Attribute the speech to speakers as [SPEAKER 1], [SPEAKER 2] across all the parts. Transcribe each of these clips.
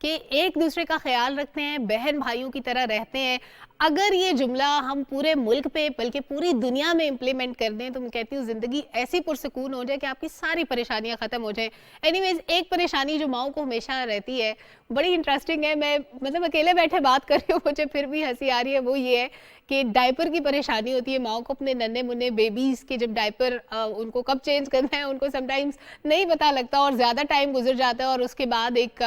[SPEAKER 1] کہ ایک دوسرے کا خیال رکھتے ہیں, بہن بھائیوں کی طرح رہتے ہیں. اگر یہ جملہ ہم پورے ملک پہ بلکہ پوری دنیا میں امپلیمنٹ کر دیں تو میں کہتی ہوں زندگی ایسی پرسکون ہو جائے کہ آپ کی ساری پریشانیاں ختم ہو جائیں. اینی ویز, ایک پریشانی جو ماؤں کو ہمیشہ رہتی ہے, بڑی انٹرسٹنگ ہے, میں مطلب اکیلے بیٹھے بات کر رہی ہوں, مجھے پھر بھی ہنسی آ رہی ہے, وہ یہ ہے کہ ڈائپر کی پریشانی ہوتی ہے ماؤں کو. اپنے ننھے منھے بیبیز کے جب ڈائپر ان کو کب چینج کرنا ہے ان کو سم ٹائمز نہیں پتہ لگتا اور زیادہ ٹائم گزر جاتا ہے, اور اس کے بعد ایک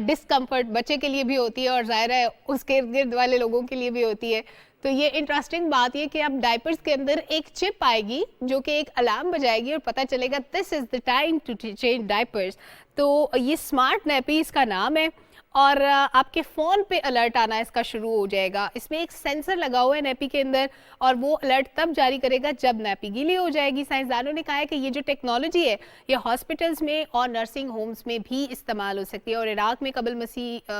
[SPEAKER 1] ڈسکمفرٹ بچے کے لیے بھی ہوتی ہے اور ظاہر ہے اس کے ارد گرد والے لوگوں کے لیے بھی ہوتی ہے. تو یہ انٹرسٹنگ بات یہ کہ اب ڈائپرز کے اندر ایک چپ آئے گی جو کہ ایک الارم بجائے گی اور پتہ چلے گا دس از دا ٹائم ٹو چینج ڈائپرز. تو یہ اسمارٹ نیپی اس کا نام ہے اور آپ کے فون پہ الرٹ آنا اس کا شروع ہو جائے گا. اس میں ایک سینسر لگا ہوا ہے نیپی کے اندر اور وہ الرٹ تب جاری کرے گا جب نیپی گیلی ہو جائے گی. سائنسدانوں نے کہا ہے کہ یہ جو ٹیکنالوجی ہے یہ ہاسپٹلز میں اور نرسنگ ہومز میں بھی استعمال ہو سکتی ہے. اور عراق میں قبل مسیح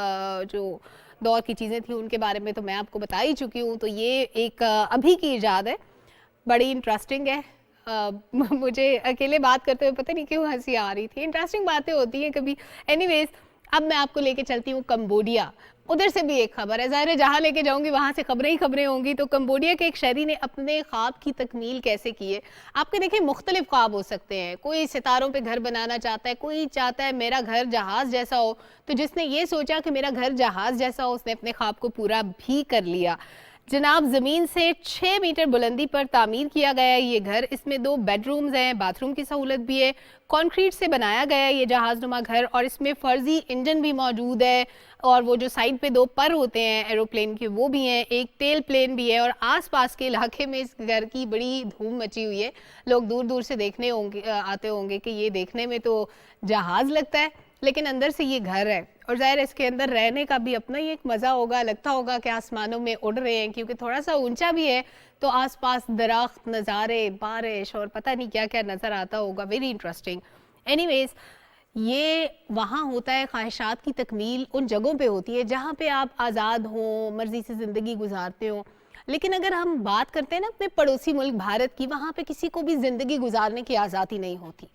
[SPEAKER 1] جو دور کی چیزیں تھیں ان کے بارے میں تو میں آپ کو بتا ہی چکی ہوں. تو یہ ایک ابھی کی ایجاد ہے, بڑی انٹرسٹنگ ہے. مجھے اکیلے بات کرتے ہوئے پتہ نہیں کیوں ہنسی آ رہی تھی, انٹرسٹنگ باتیں ہوتی ہیں کبھی. اینی ویز, اب میں آپ کو لے کے چلتی ہوں کمبوڈیا. ادھر سے بھی ایک خبر ہے, ظاہر ہے جہاں لے کے جاؤں گی وہاں سے خبریں ہی خبریں ہوں گی. تو کمبوڈیا کے ایک شہری نے اپنے خواب کی تکمیل کیسے کی ہے. آپ کے دیکھیں مختلف خواب ہو سکتے ہیں, کوئی ستاروں پہ گھر بنانا چاہتا ہے, کوئی چاہتا ہے میرا گھر جہاز جیسا ہو. تو جس نے یہ سوچا کہ میرا گھر جہاز جیسا ہو اس نے اپنے خواب کو پورا بھی کر لیا. جناب, زمین سے 6 میٹر بلندی پر تعمیر کیا گیا ہے یہ گھر. اس میں 2 بیڈ رومز ہیں, باتھ روم کی سہولت بھی ہے. کانکریٹ سے بنایا گیا ہے یہ جہاز نما گھر اور اس میں فرضی انجن بھی موجود ہے اور وہ جو سائڈ پہ 2 پر ہوتے ہیں ایروپلین کے وہ بھی ہیں, ایک ٹیل پلین بھی ہے. اور آس پاس کے علاقے میں اس گھر کی بڑی دھوم مچی ہوئی ہے. لوگ دور دور سے دیکھنے آتے ہوں گے کہ یہ دیکھنے میں تو جہاز لگتا ہے لیکن اندر سے یہ گھر ہے. اور ظاہر اس کے اندر رہنے کا بھی اپنا ہی ایک مزہ ہوگا, لگتا ہوگا کہ آسمانوں میں اڑ رہے ہیں کیونکہ تھوڑا سا اونچا بھی ہے تو آس پاس درخت, نظارے, بارش اور پتہ نہیں کیا کیا نظر آتا ہوگا. Very interesting. اینی ویز, یہ وہاں ہوتا ہے خواہشات کی تکمیل ان جگہوں پہ ہوتی ہے جہاں پہ آپ آزاد ہوں, مرضی سے زندگی گزارتے ہوں. لیکن اگر ہم بات کرتے ہیں نا اپنے پڑوسی ملک بھارت کی, وہاں پہ کسی کو بھی زندگی گزارنے کی آزادی نہیں ہوتی,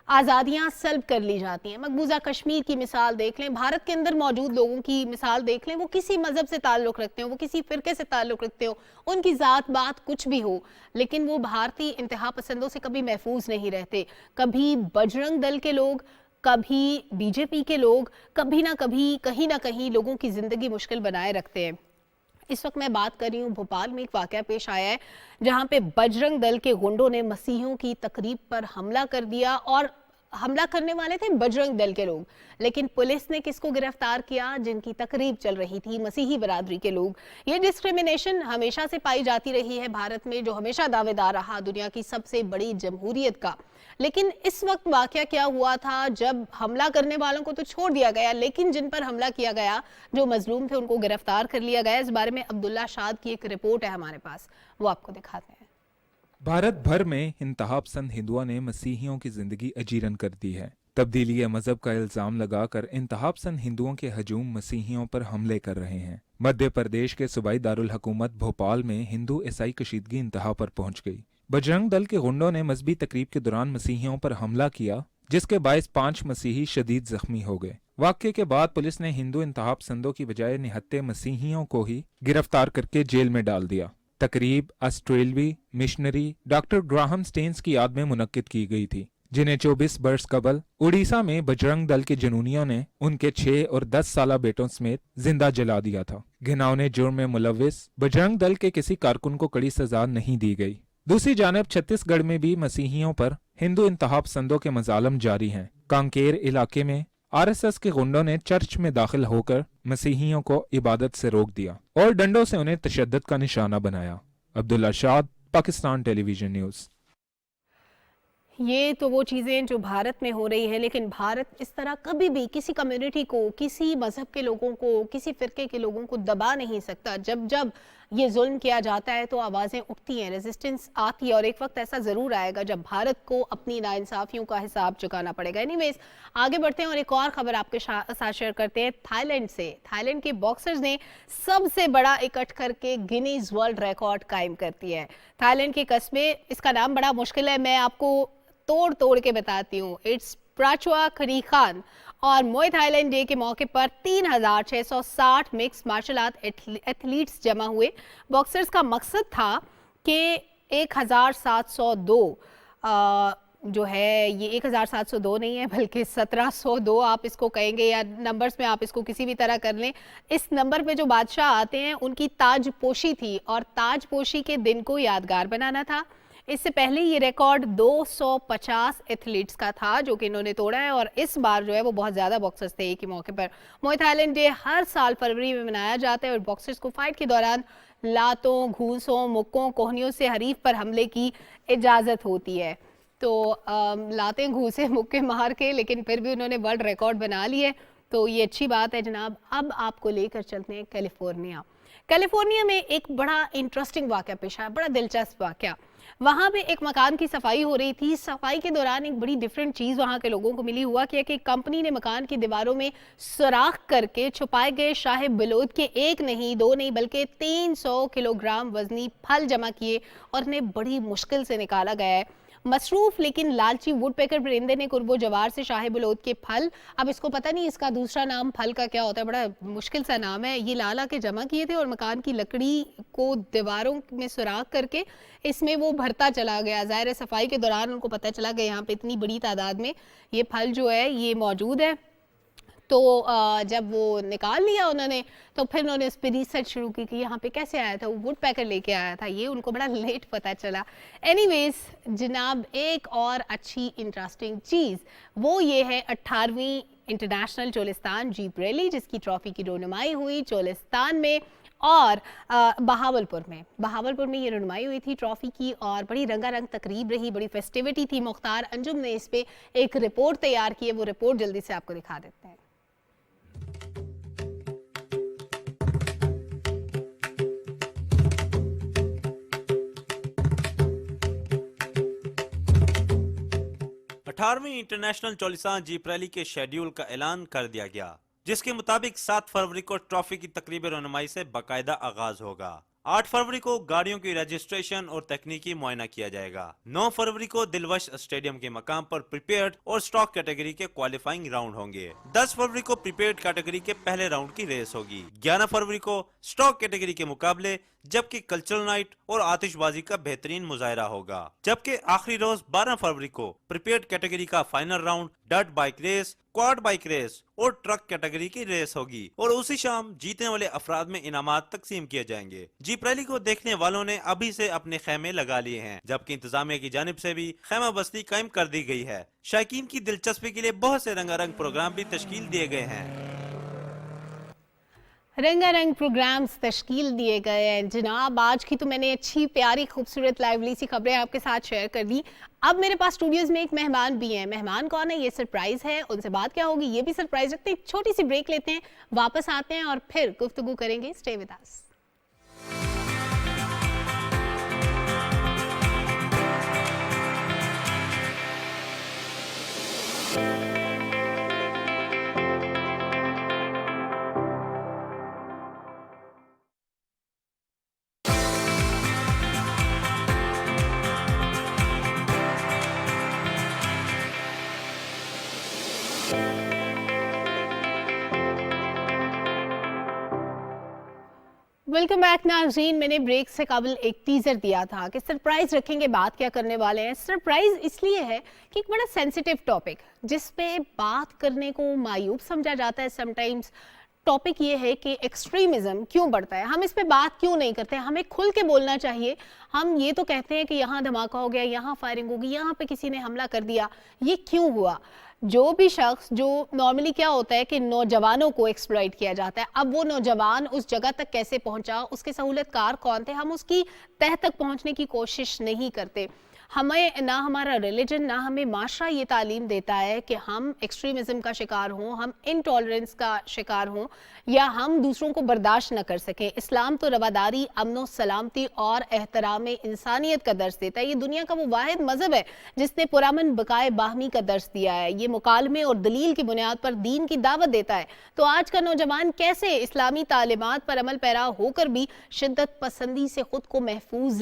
[SPEAKER 1] آزادیاں سلب کر لی جاتی ہیں. مقبوضہ کشمیر کی مثال دیکھ لیں, بھارت کے اندر موجود لوگوں کی مثال دیکھ لیں, وہ کسی مذہب سے تعلق رکھتے ہوں, وہ کسی فرقے سے تعلق رکھتے ہوں, ان کی ذات بات کچھ بھی ہو, لیکن وہ بھارتی انتہا پسندوں سے کبھی محفوظ نہیں رہتے. کبھی بجرنگ دل کے لوگ, کبھی بی جے پی کے لوگ, کبھی نہ کبھی کہیں نہ کہیں لوگوں کی زندگی مشکل بنائے رکھتے ہیں. اس وقت میں بات کر رہی ہوں بھوپال میں ایک واقعہ پیش آیا ہے جہاں پہ بجرنگ دل کے گنڈوں نے مسیحیوں کی تقریب پر حملہ کر دیا اور حملہ کرنے والے تھے بجرنگ دل کے لوگ, لیکن پولیس نے کس کو گرفتار کیا؟ جن کی تقریب چل رہی تھی, مسیحی برادری کے لوگ. یہ ڈسکریمنیشن ہمیشہ سے پائی جاتی رہی ہے بھارت میں, جو ہمیشہ دعوے دار رہا دنیا کی سب سے بڑی جمہوریت کا. لیکن اس وقت واقعہ کیا ہوا تھا جب حملہ کرنے والوں کو تو چھوڑ دیا گیا لیکن جن پر حملہ کیا گیا, جو مظلوم تھے, ان کو گرفتار کر لیا گیا. اس بارے میں عبداللہ شاد کی ایک رپورٹ ہے ہمارے پاس, وہ آپ کو دکھاتے ہیں.
[SPEAKER 2] بھارت بھر میں انتہا پسند ہندوؤں نے مسیحیوں کی زندگی اجیرن کر دی ہے. تبدیلی مذہب کا الزام لگا کر انتہا پسند ہندوؤں کے ہجوم مسیحیوں پر حملے کر رہے ہیں. مدھیہ پردیش کے صوبائی دارالحکومت بھوپال میں ہندو عیسائی کشیدگی انتہا پر پہنچ گئی. بجرنگ دل کے گنڈوں نے مذہبی تقریب کے دوران مسیحیوں پر حملہ کیا جس کے باعث 5 مسیحی شدید زخمی ہو گئے. واقعے کے بعد پولیس نے ہندو انتہا پسندوں کی بجائے نہتے مسیحیوں کو ہی گرفتار کر کے جیل میں ڈال دیا. تقریب آسٹریلوی مشنری ڈاکٹر گراہم سٹینز کی یاد میں منعقد کی گئی تھی جنہیں 24 برس قبل اڑیسہ میں بجرنگ دل کے جنونیوں نے ان کے 6 اور 10 سالہ بیٹوں سمیت زندہ جلا دیا تھا. گھناؤنے جرم میں ملوث بجرنگ دل کے کسی کارکن کو کڑی سزا نہیں دی گئی. دوسری جانب چھتیس گڑھ میں بھی مسیحیوں پر ہندو انتہا پسندوں کے مظالم جاری ہیں. کانکیر علاقے میں RSS کے گنڈوں نے چرچ میں داخل ہو کر مسیحیوں کو عبادت سے روک دیا اور ڈنڈوں سے انہیں تشدد کا نشانہ بنایا. عبداللہ شاد, پاکستان ٹیلی ویژن نیوز.
[SPEAKER 1] یہ تو وہ چیزیں جو بھارت میں ہو رہی ہے, لیکن بھارت اس طرح کبھی بھی کسی کمیونٹی کو, کسی مذہب کے لوگوں کو, کسی فرقے کے لوگوں کو دبا نہیں سکتا. جب جب یہ ظلم کیا جاتا ہے تو آوازیں اٹھتی ہیں, ریزسٹنس آتی ہے, اور ایک وقت ایسا ضرور آئے گا جب بھارت کو اپنی ناانصافیوں کا حساب چکانا پڑے گا. اینی ویز, آگے بڑھتے ہیں اور ایک اور خبر آپ کے ساتھ شیئر کرتے ہیں تھائی لینڈ سے. تھائی لینڈ کے باکسرز نے سب سے بڑا اکٹھ کر کے گینیز ورلڈ ریکارڈ قائم کر دیا ہے. تھائی لینڈ کے قصبے, اس کا نام بڑا مشکل ہے, میں آپ کو توڑ کے بتاتی ہوں. اٹس پراچوا کھری خان اور موئے تھائی ڈے کے موقع پر 3660 مکس مارشل آرٹ ایتھلیٹس جمع ہوئے. باکسرز کا مقصد تھا کہ 1702 جو ہے یہ 1702 نہیں ہے بلکہ 1702 آپ اس کو کہیں گے یا نمبرز میں آپ اس کو کسی بھی طرح کر لیں. اس نمبر پہ جو بادشاہ آتے ہیں ان کی تاج پوشی تھی اور تاج پوشی کے دن کو یادگار بنانا تھا. اس سے پہلے یہ ریکارڈ 250 ایتھلیٹس کا تھا جو کہ انہوں نے توڑا ہے اور اس بار جو ہے وہ بہت زیادہ باکسرز تھے ایک ہی موقع پر. موئے تھائی ڈے ہر سال فروری میں منایا جاتا ہے اور باکسرز کو فائٹ کے دوران لاتوں, گھوسوں, مکوں, کوہنیوں سے حریف پر حملے کی اجازت ہوتی ہے. تو لاتیں, گھوسے, مکے مار کے لیکن پھر بھی انہوں نے ورلڈ ریکارڈ بنا لی ہے تو یہ اچھی بات ہے جناب. اب آپ کو لے کر چلتے ہیں کیلیفورنیا. کیلیفورنیا میں ایک بڑا انٹرسٹنگ واقعہ پیش آیا, بڑا دلچسپ واقعہ. وہاں پہ ایک مکان کی صفائی ہو رہی تھی. صفائی کے دوران ایک بڑی ڈیفرنٹ چیز وہاں کے لوگوں کو ملی. ہوا کہ ایک کمپنی نے مکان کی دیواروں میں سوراخ کر کے چھپائے گئے شاہ بلوت کے 1 نہیں 2 نہیں بلکہ 300 کلو گرام وزنی پھل جمع کیے اور انہیں بڑی مشکل سے نکالا گیا ہے. مصروف لیکن لالچی ووڈ پیکر پرندے نے قرب و جوار سے شاہ بلوت کے پھل, اب اس کو پتہ نہیں اس کا دوسرا نام پھل کا کیا ہوتا ہے, بڑا مشکل سا نام ہے, یہ لالا کے جمع کیے تھے اور مکان کی لکڑی کو دیواروں میں سوراخ کر کے اس میں وہ بھرتا چلا گیا. ظاہر صفائی کے دوران ان کو پتہ چلا کہ یہاں پہ اتنی بڑی تعداد میں یہ پھل جو ہے یہ موجود ہے. تو جب وہ نکال لیا انہوں نے تو پھر انہوں نے اس پہ ریسرچ شروع کی کہ یہاں پہ کیسے آیا تھا, وہ ووڈ پیکر لے کے آیا تھا. یہ ان کو بڑا لیٹ پتہ چلا. اینی ویز جناب ایک اور اچھی انٹرسٹنگ چیز وہ یہ ہے 18ویں انٹرنیشنل چولستان جیپ ریلی جس کی ٹرافی کی رونمائی ہوئی چولستان میں اور بہاولپور میں یہ رونمائی ہوئی تھی ٹرافی کی اور بڑی رنگا رنگ تقریب رہی, بڑی فیسٹیوٹی تھی. مختار انجم نے اس پہ ایک رپورٹ تیار کی ہے, وہ رپورٹ جلدی سے آپ کو دکھا دیتے ہیں.
[SPEAKER 3] 18ویں انٹرنیشنل چولستان جیپ ریلی کے شیڈیول کا اعلان کر دیا گیا جس کے مطابق 7 فروری کو ٹرافی کی تقریب رونمائی سے باقاعدہ آغاز ہوگا. 8 فروری کو گاڑیوں کی رجسٹریشن اور تکنیکی معائنہ کیا جائے گا. 9 فروری کو دلوش اسٹیڈیم کے مقام پر پریپیئرڈ اور سٹاک کیٹیگری کے کوالیفائنگ راؤنڈ ہوں گے. 10 فروری کو پریپیئرڈ کیٹیگری کے پہلے راؤنڈ کی ریس ہوگی. 11 فروری کو سٹاک کیٹیگری کے مقابلے جبکہ کلچرل نائٹ اور آتش بازی کا بہترین مظاہرہ ہوگا. جبکہ آخری روز 12 فروری کو پریپیئرڈ کیٹیگری کا final round, dirt bike race, quad bike race اور ٹرک کیٹیگری کی ریس ہوگی اور اسی شام جیتنے والے افراد میں انعامات تقسیم کیے جائیں گے. جیپ ریلی کو دیکھنے والوں نے ابھی سے اپنے خیمے لگا لیے ہیں جبکہ انتظامیہ کی جانب سے بھی خیمہ بستی قائم کر دی گئی ہے. شائقین کی دلچسپی کے لیے بہت سے رنگا رنگ پروگرام بھی تشکیل دیے گئے ہیں.
[SPEAKER 1] رنگا رنگ پروگرامز تشکیل دیے گئے ہیں جناب. آج کی تو میں نے اچھی پیاری خوبصورت لائیولی سی خبریں آپ کے ساتھ شیئر کر دی. اب میرے پاس اسٹوڈیوز میں ایک مہمان بھی ہیں. مہمان کون ہے یہ سرپرائز ہے, ان سے بات کیا ہوگی یہ بھی سرپرائز رکھتے ہیں. چھوٹی سی بریک لیتے ہیں, واپس آتے ہیں اور پھر گفتگو کریں گے. Stay with us. Welcome back ناظرین. میں نے بریک سے قبل ایک ٹیزر دیا تھا کہ سرپرائز رکھیں گے, بات کیا کرنے والے ہیں. سرپرائز اس لیے ہے کہ ایک بڑا سینسیٹیو ٹاپک جس پہ بات کرنے کو معیوب سمجھا جاتا ہے سم ٹائمز. ٹاپک یہ ہے کہ ایکسٹریمزم کیوں بڑھتا ہے, ہم اس پہ بات کیوں نہیں کرتے. ہمیں کھل کے بولنا چاہیے. ہم یہ تو کہتے ہیں کہ یہاں دھماکہ ہو گیا, یہاں فائرنگ ہوگی, یہاں پہ کسی نے حملہ کر دیا, یہ کیوں ہوا. جو بھی شخص جو نارملی کیا ہوتا ہے کہ نوجوانوں کو ایکسپلائٹ کیا جاتا ہے, اب وہ نوجوان اس جگہ تک کیسے پہنچا, اس کے سہولت کار کون تھے, ہم اس کی تہ تک پہنچنے کی کوشش نہیں کرتے. ہمیں نہ ہمارا ریلیجن نہ ہمیں معاشرہ یہ تعلیم دیتا ہے کہ ہم ایکسٹریمزم کا شکار ہوں, ہم انٹالرنس کا شکار ہوں یا ہم دوسروں کو برداشت نہ کر سکیں. اسلام تو رواداری, امن و سلامتی اور احترام انسانیت کا درس دیتا ہے. یہ دنیا کا وہ واحد مذہب ہے جس نے پرامن بقائے باہمی کا درس دیا ہے. یہ مکالمے اور دلیل کی بنیاد پر دین کی دعوت دیتا ہے. تو آج کا نوجوان کیسے اسلامی تعلیمات پر عمل پیرا ہو کر بھی شدت پسندی سے خود کو محفوظ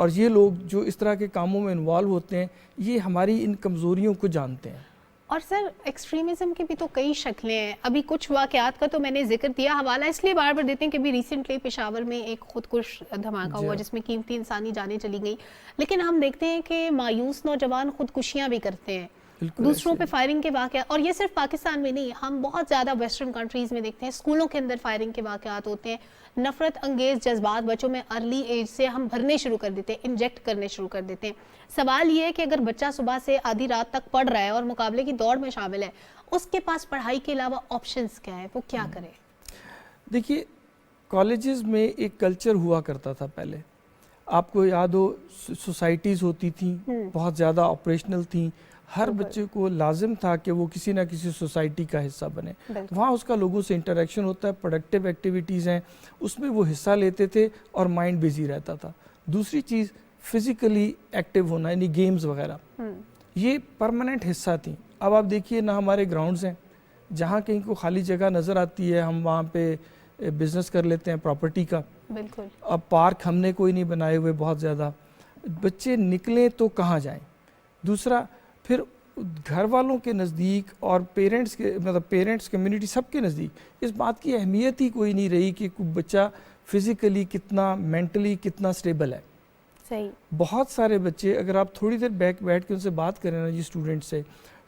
[SPEAKER 4] اور یہ لوگ جو اس طرح کے کاموں میں انوالو ہوتے ہیں یہ ہماری ان کمزوریوں کو جانتے ہیں.
[SPEAKER 1] اور سر ایکسٹریمزم کی بھی تو کئی شکلیں ہیں. ابھی کچھ واقعات کا تو میں نے ذکر دیا, حوالہ اس لیے بار بار دیتے ہیں کہ بھی ریسنٹلی پشاور میں ایک خودکش دھماکہ ہوا جس میں قیمتی انسانی جانیں چلی گئی, لیکن ہم دیکھتے ہیں کہ مایوس نوجوان خودکشیاں بھی کرتے ہیں, دوسروں پہ فائرنگ کے واقعات. اور یہ صرف پاکستان میں نہیں, ہم بہت زیادہ ویسٹرن کنٹریز میں دیکھتے ہیں اسکولوں کے اندر فائرنگ کے واقعات ہوتے ہیں. نفرت انگیز جذبات بچوں میں ارلی ایج سے ہم بھرنے شروع کر دیتے ہیں, انجیکٹ کرنے شروع کر دیتے ہیں. سوال یہ ہے کہ اگر بچہ صبح سے آدھی رات تک پڑھ رہا ہے اور مقابلے کی دوڑ میں شامل ہے, اس کے پاس پڑھائی کے علاوہ آپشنز کیا ہے, وہ کیا کرے؟
[SPEAKER 4] دیکھیے کالجز میں ایک کلچر ہوا کرتا تھا پہلے, آپ کو یاد ہو سوسائٹیز ہوتی تھیں, بہت زیادہ آپریشنل تھیں, ہر بچے کو لازم تھا کہ وہ کسی نہ کسی سوسائٹی کا حصہ بنے. وہاں اس کا لوگوں سے انٹریکشن ہوتا ہے, پروڈکٹیو ایکٹیویٹیز ہیں, اس میں وہ حصہ لیتے تھے اور مائنڈ بزی رہتا تھا. دوسری چیز فزیکلی ایکٹیو ہونا, یعنی گیمز وغیرہ, یہ پرماننٹ حصہ تھیں. اب آپ دیکھیے نہ ہمارے گراؤنڈز ہیں, جہاں کہیں کو خالی جگہ نظر آتی ہے ہم وہاں پہ بزنس کر لیتے ہیں پراپرٹی کا.
[SPEAKER 1] بالکل.
[SPEAKER 4] اب پارک ہم نے کوئی نہیں بنائے ہوئے بہت زیادہ, بچے نکلیں تو کہاں جائیں. دوسرا پھر گھر والوں کے نزدیک اور پیرنٹس کے مطلب پیرنٹس کمیونٹی سب کے نزدیک اس بات کی اہمیت ہی کوئی نہیں رہی کہ بچہ فزیکلی کتنا مینٹلی کتنا سٹیبل ہے.
[SPEAKER 1] صحیح.
[SPEAKER 4] بہت سارے بچے اگر آپ تھوڑی دیر بیٹھ کے ان سے بات کریں نا جی اسٹوڈنٹ سے,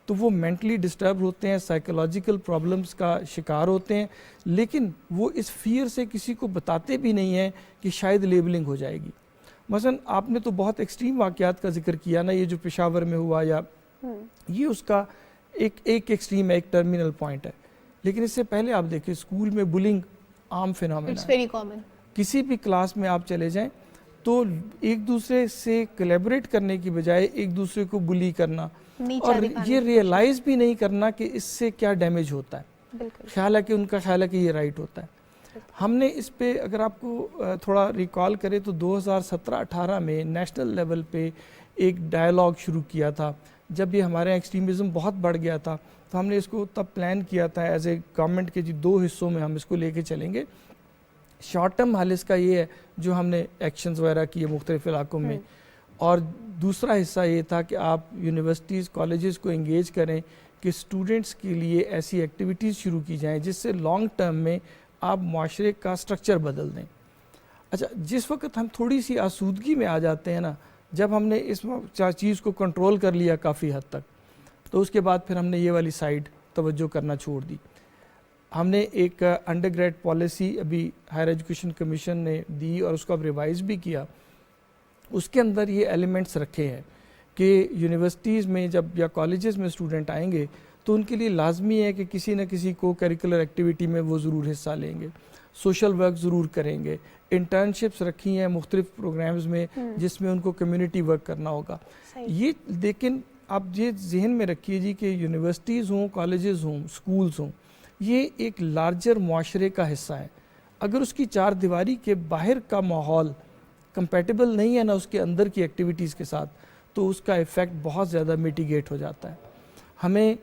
[SPEAKER 4] تو وہ مینٹلی ڈسٹرب ہوتے ہیں, سائیکولوجیکل پرابلمس کا شکار ہوتے ہیں, لیکن وہ اس فیئر سے کسی کو بتاتے بھی نہیں ہیں کہ شاید لیبلنگ ہو جائے گی. مثلا آپ نے تو بہت ایکسٹریم واقعات کا ذکر کیا نا, یہ جو پشاور میں ہوا, یا یہ اس کا ایک ایکسٹریم ہے, ایک ٹرمینل پوائنٹ ہے. لیکن اس سے پہلے آپ دیکھیں اسکول میں بلنگ عام فینومینا ہے. کسی بھی کلاس میں آپ چلے جائیں تو ایک دوسرے سے کولیبریٹ کرنے کی بجائے ایک دوسرے کو بلی کرنا, اور یہ ریئلائز بھی نہیں کرنا کہ اس سے کیا ڈیمیج ہوتا ہے. خیال ہے کہ ان کا خیال ہے کہ یہ رائٹ ہوتا ہے. ہم نے اس پہ اگر آپ کو تھوڑا ریکال کرے تو 2017-18 میں نیشنل لیول پہ ایک ڈائیلاگ شروع کیا تھا. جب یہ ہمارے ایکسٹریمزم بہت بڑھ گیا تھا تو ہم نے اس کو تب پلان کیا تھا ایز اے گورنمنٹ کے جی 2 حصوں میں ہم اس کو لے کے چلیں گے. شارٹ ٹرم حل اس کا یہ ہے جو ہم نے ایکشنز وغیرہ کیے مختلف علاقوں میں, اور دوسرا حصہ یہ تھا کہ آپ یونیورسٹیز کالجز کو انگیج کریں کہ اسٹوڈنٹس کے لیے ایسی ایکٹیویٹیز شروع کی جائیں جس سے لانگ ٹرم میں آپ معاشرے کا سٹرکچر بدل دیں. اچھا, جس وقت ہم تھوڑی سی آسودگی میں آ جاتے ہیں نا, جب ہم نے اس چیز کو کنٹرول کر لیا کافی حد تک, تو اس کے بعد پھر ہم نے یہ والی سائڈ توجہ کرنا چھوڑ دی. ہم نے ایک انڈر گریڈ پالیسی ابھی ہائر ایجوکیشن کمیشن نے دی اور اس کو اب ریوائز بھی کیا. اس کے اندر یہ ایلیمنٹس رکھے ہیں کہ یونیورسٹیز میں جب یا کالجز میں اسٹوڈنٹ آئیں گے تو ان کے لیے لازمی ہے کہ کسی نہ کسی کو کریکولر ایکٹیویٹی میں وہ ضرور حصہ لیں گے, سوشل ورک ضرور کریں گے, انٹرنشپس رکھی ہیں مختلف پروگرامز میں جس میں ان کو کمیونٹی ورک کرنا ہوگا. یہ لیکن آپ یہ ذہن میں رکھیے جی کہ یونیورسٹیز ہوں, کالجز ہوں, اسکولز ہوں, یہ ایک لارجر معاشرے کا حصہ ہے. اگر اس کی چار دیواری کے باہر کا ماحول کمپیٹیبل نہیں ہے نا اس کے اندر کی ایکٹیویٹیز کے ساتھ, تو اس کا ایفیکٹ بہت زیادہ میٹیگیٹ ہو جاتا ہے. ہمیں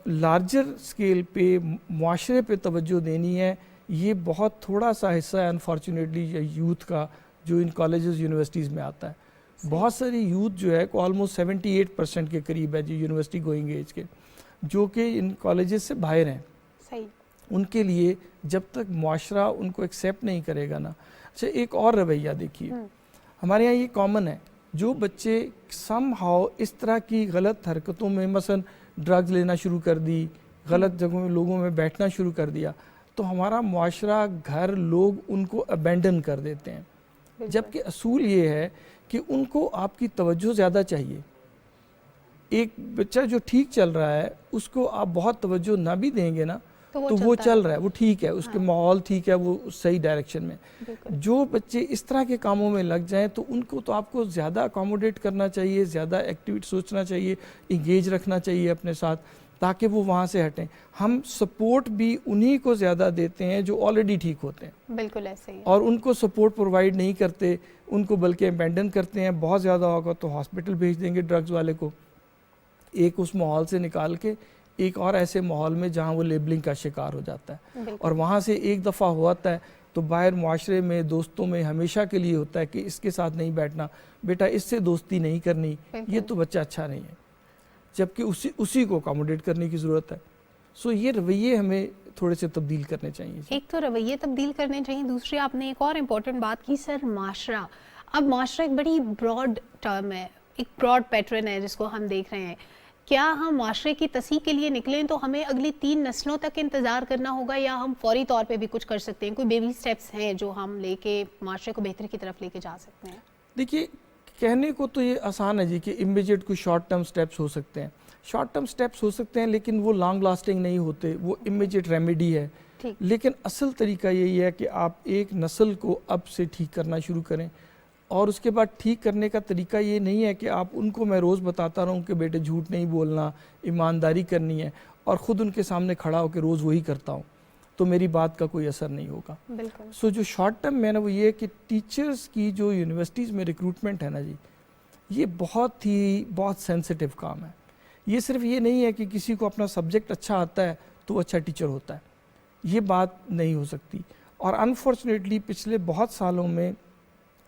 [SPEAKER 4] لارجر سکیل پہ معاشرے پہ توجہ دینی ہے. یہ بہت تھوڑا سا حصہ ہے انفارچونیٹلی یوتھ کا جو ان کالجز یونیورسٹیز میں آتا ہے. بہت ساری یوتھ جو ہے آلموسٹ 78% کے قریب ہے جی یونیورسٹی گوئنگ ایج کے, جو کہ ان کالجز سے باہر ہیں. ان کے لیے جب تک معاشرہ ان کو ایکسیپٹ نہیں کرے گا نا. اچھا, ایک اور رویہ دیکھیے, ہمارے یہاں یہ کامن ہے, جو بچے سم ہاؤ اس طرح کی غلط حرکتوں میں مثلا ڈرگز لینا شروع کر دی, غلط جگہوں میں لوگوں میں بیٹھنا شروع کر دیا, تو ہمارا معاشرہ, گھر, لوگ ان کو ابینڈن کر دیتے ہیں. جبکہ اصول یہ ہے کہ ان کو آپ کی توجہ زیادہ چاہیے. ایک بچہ جو ٹھیک چل رہا ہے اس کو آپ بہت توجہ نہ بھی دیں گے نا تو وہ چل رہا ہے, وہ ٹھیک ہے, اس کے ماحول ٹھیک ہے, وہ صحیح ڈائریکشن میں. جو بچے اس طرح کے کاموں میں لگ جائیں تو ان کو تو آپ کو زیادہ اکاموڈیٹ کرنا چاہیے, زیادہ ایکٹیویٹی سوچنا چاہیے, انگیج رکھنا چاہیے اپنے ساتھ تاکہ وہ وہاں سے ہٹیں. ہم سپورٹ بھی انہی کو زیادہ دیتے ہیں جو آلریڈی ٹھیک ہوتے ہیں.
[SPEAKER 1] بالکل ایسے ہی.
[SPEAKER 4] اور ان کو سپورٹ پرووائڈ نہیں کرتے, ان کو بلکہ ابینڈن کرتے ہیں. بہت زیادہ ہوگا تو ہاسپٹل بھیج دیں گے ڈرگز والے کو, ایک اس ماحول سے نکال کے ایک اور ایسے ماحول میں جہاں وہ لیبلنگ کا شکار ہو جاتا ہے. اور وہاں سے ایک دفعہ ہوتا ہے تو باہر معاشرے میں دوستوں میں ہمیشہ کے لیے ہوتا ہے کہ اس کے ساتھ نہیں بیٹھنا، بیٹا اس سے دوستی نہیں کرنی، یہ تو بچہ اچھا نہیں ہے، جبکہ اسی کو اکاموڈیٹ کرنے کی ضرورت ہے. سو یہ رویے ہمیں تھوڑے سے تبدیل کرنے چاہیے.
[SPEAKER 1] ایک تو رویے تبدیل کرنے چاہیے، دوسری آپ نے ایک اور امپورٹنٹ بات کی سر، معاشرہ. اب معاشرہ ایک بڑی براڈ ٹرم ہے، ایک براڈ پیٹرن ہے جس کو ہم دیکھ رہے ہیں. کیا ہم معاشرے کی تصحیح کے لیے نکلیں تو ہمیں اگلی 3 نسلوں تک انتظار کرنا ہوگا، یا ہم فوری طور پہ بھی کچھ کر سکتے ہیں؟ کوئی بیبی سٹیپس ہیں جو ہم لے کے معاشرے کو بہتری کی طرف لے کے جا سکتے ہیں؟
[SPEAKER 4] دیکھیے کہنے کو تو یہ آسان ہے جی کہ امیجیٹ کوئی شارٹ ٹرم سٹیپس ہو سکتے ہیں، شارٹ ٹرم سٹیپس ہو سکتے ہیں لیکن وہ لانگ لاسٹنگ نہیں ہوتے، وہ امیجیٹ ریمیڈی ہے. لیکن اصل طریقہ یہی ہے کہ آپ ایک نسل کو اب سے ٹھیک کرنا شروع کریں، اور اس کے بعد ٹھیک کرنے کا طریقہ یہ نہیں ہے کہ آپ ان کو میں روز بتاتا رہوں کہ بیٹے جھوٹ نہیں بولنا، ایمانداری کرنی ہے، اور خود ان کے سامنے کھڑا ہو کے روز وہی کرتا ہوں تو میری بات کا کوئی اثر نہیں ہوگا. سو جو شارٹ ٹرم میں نا وہ یہ ہے کہ ٹیچرز کی جو یونیورسٹیز میں ریکروٹمنٹ ہے نا جی، یہ بہت سینسٹیو کام ہے. یہ صرف یہ نہیں ہے کہ کسی کو اپنا سبجیکٹ اچھا آتا ہے تو وہ اچھا ٹیچر ہوتا ہے، یہ بات نہیں ہو سکتی. اور انفارچونیٹلی پچھلے بہت سالوں میں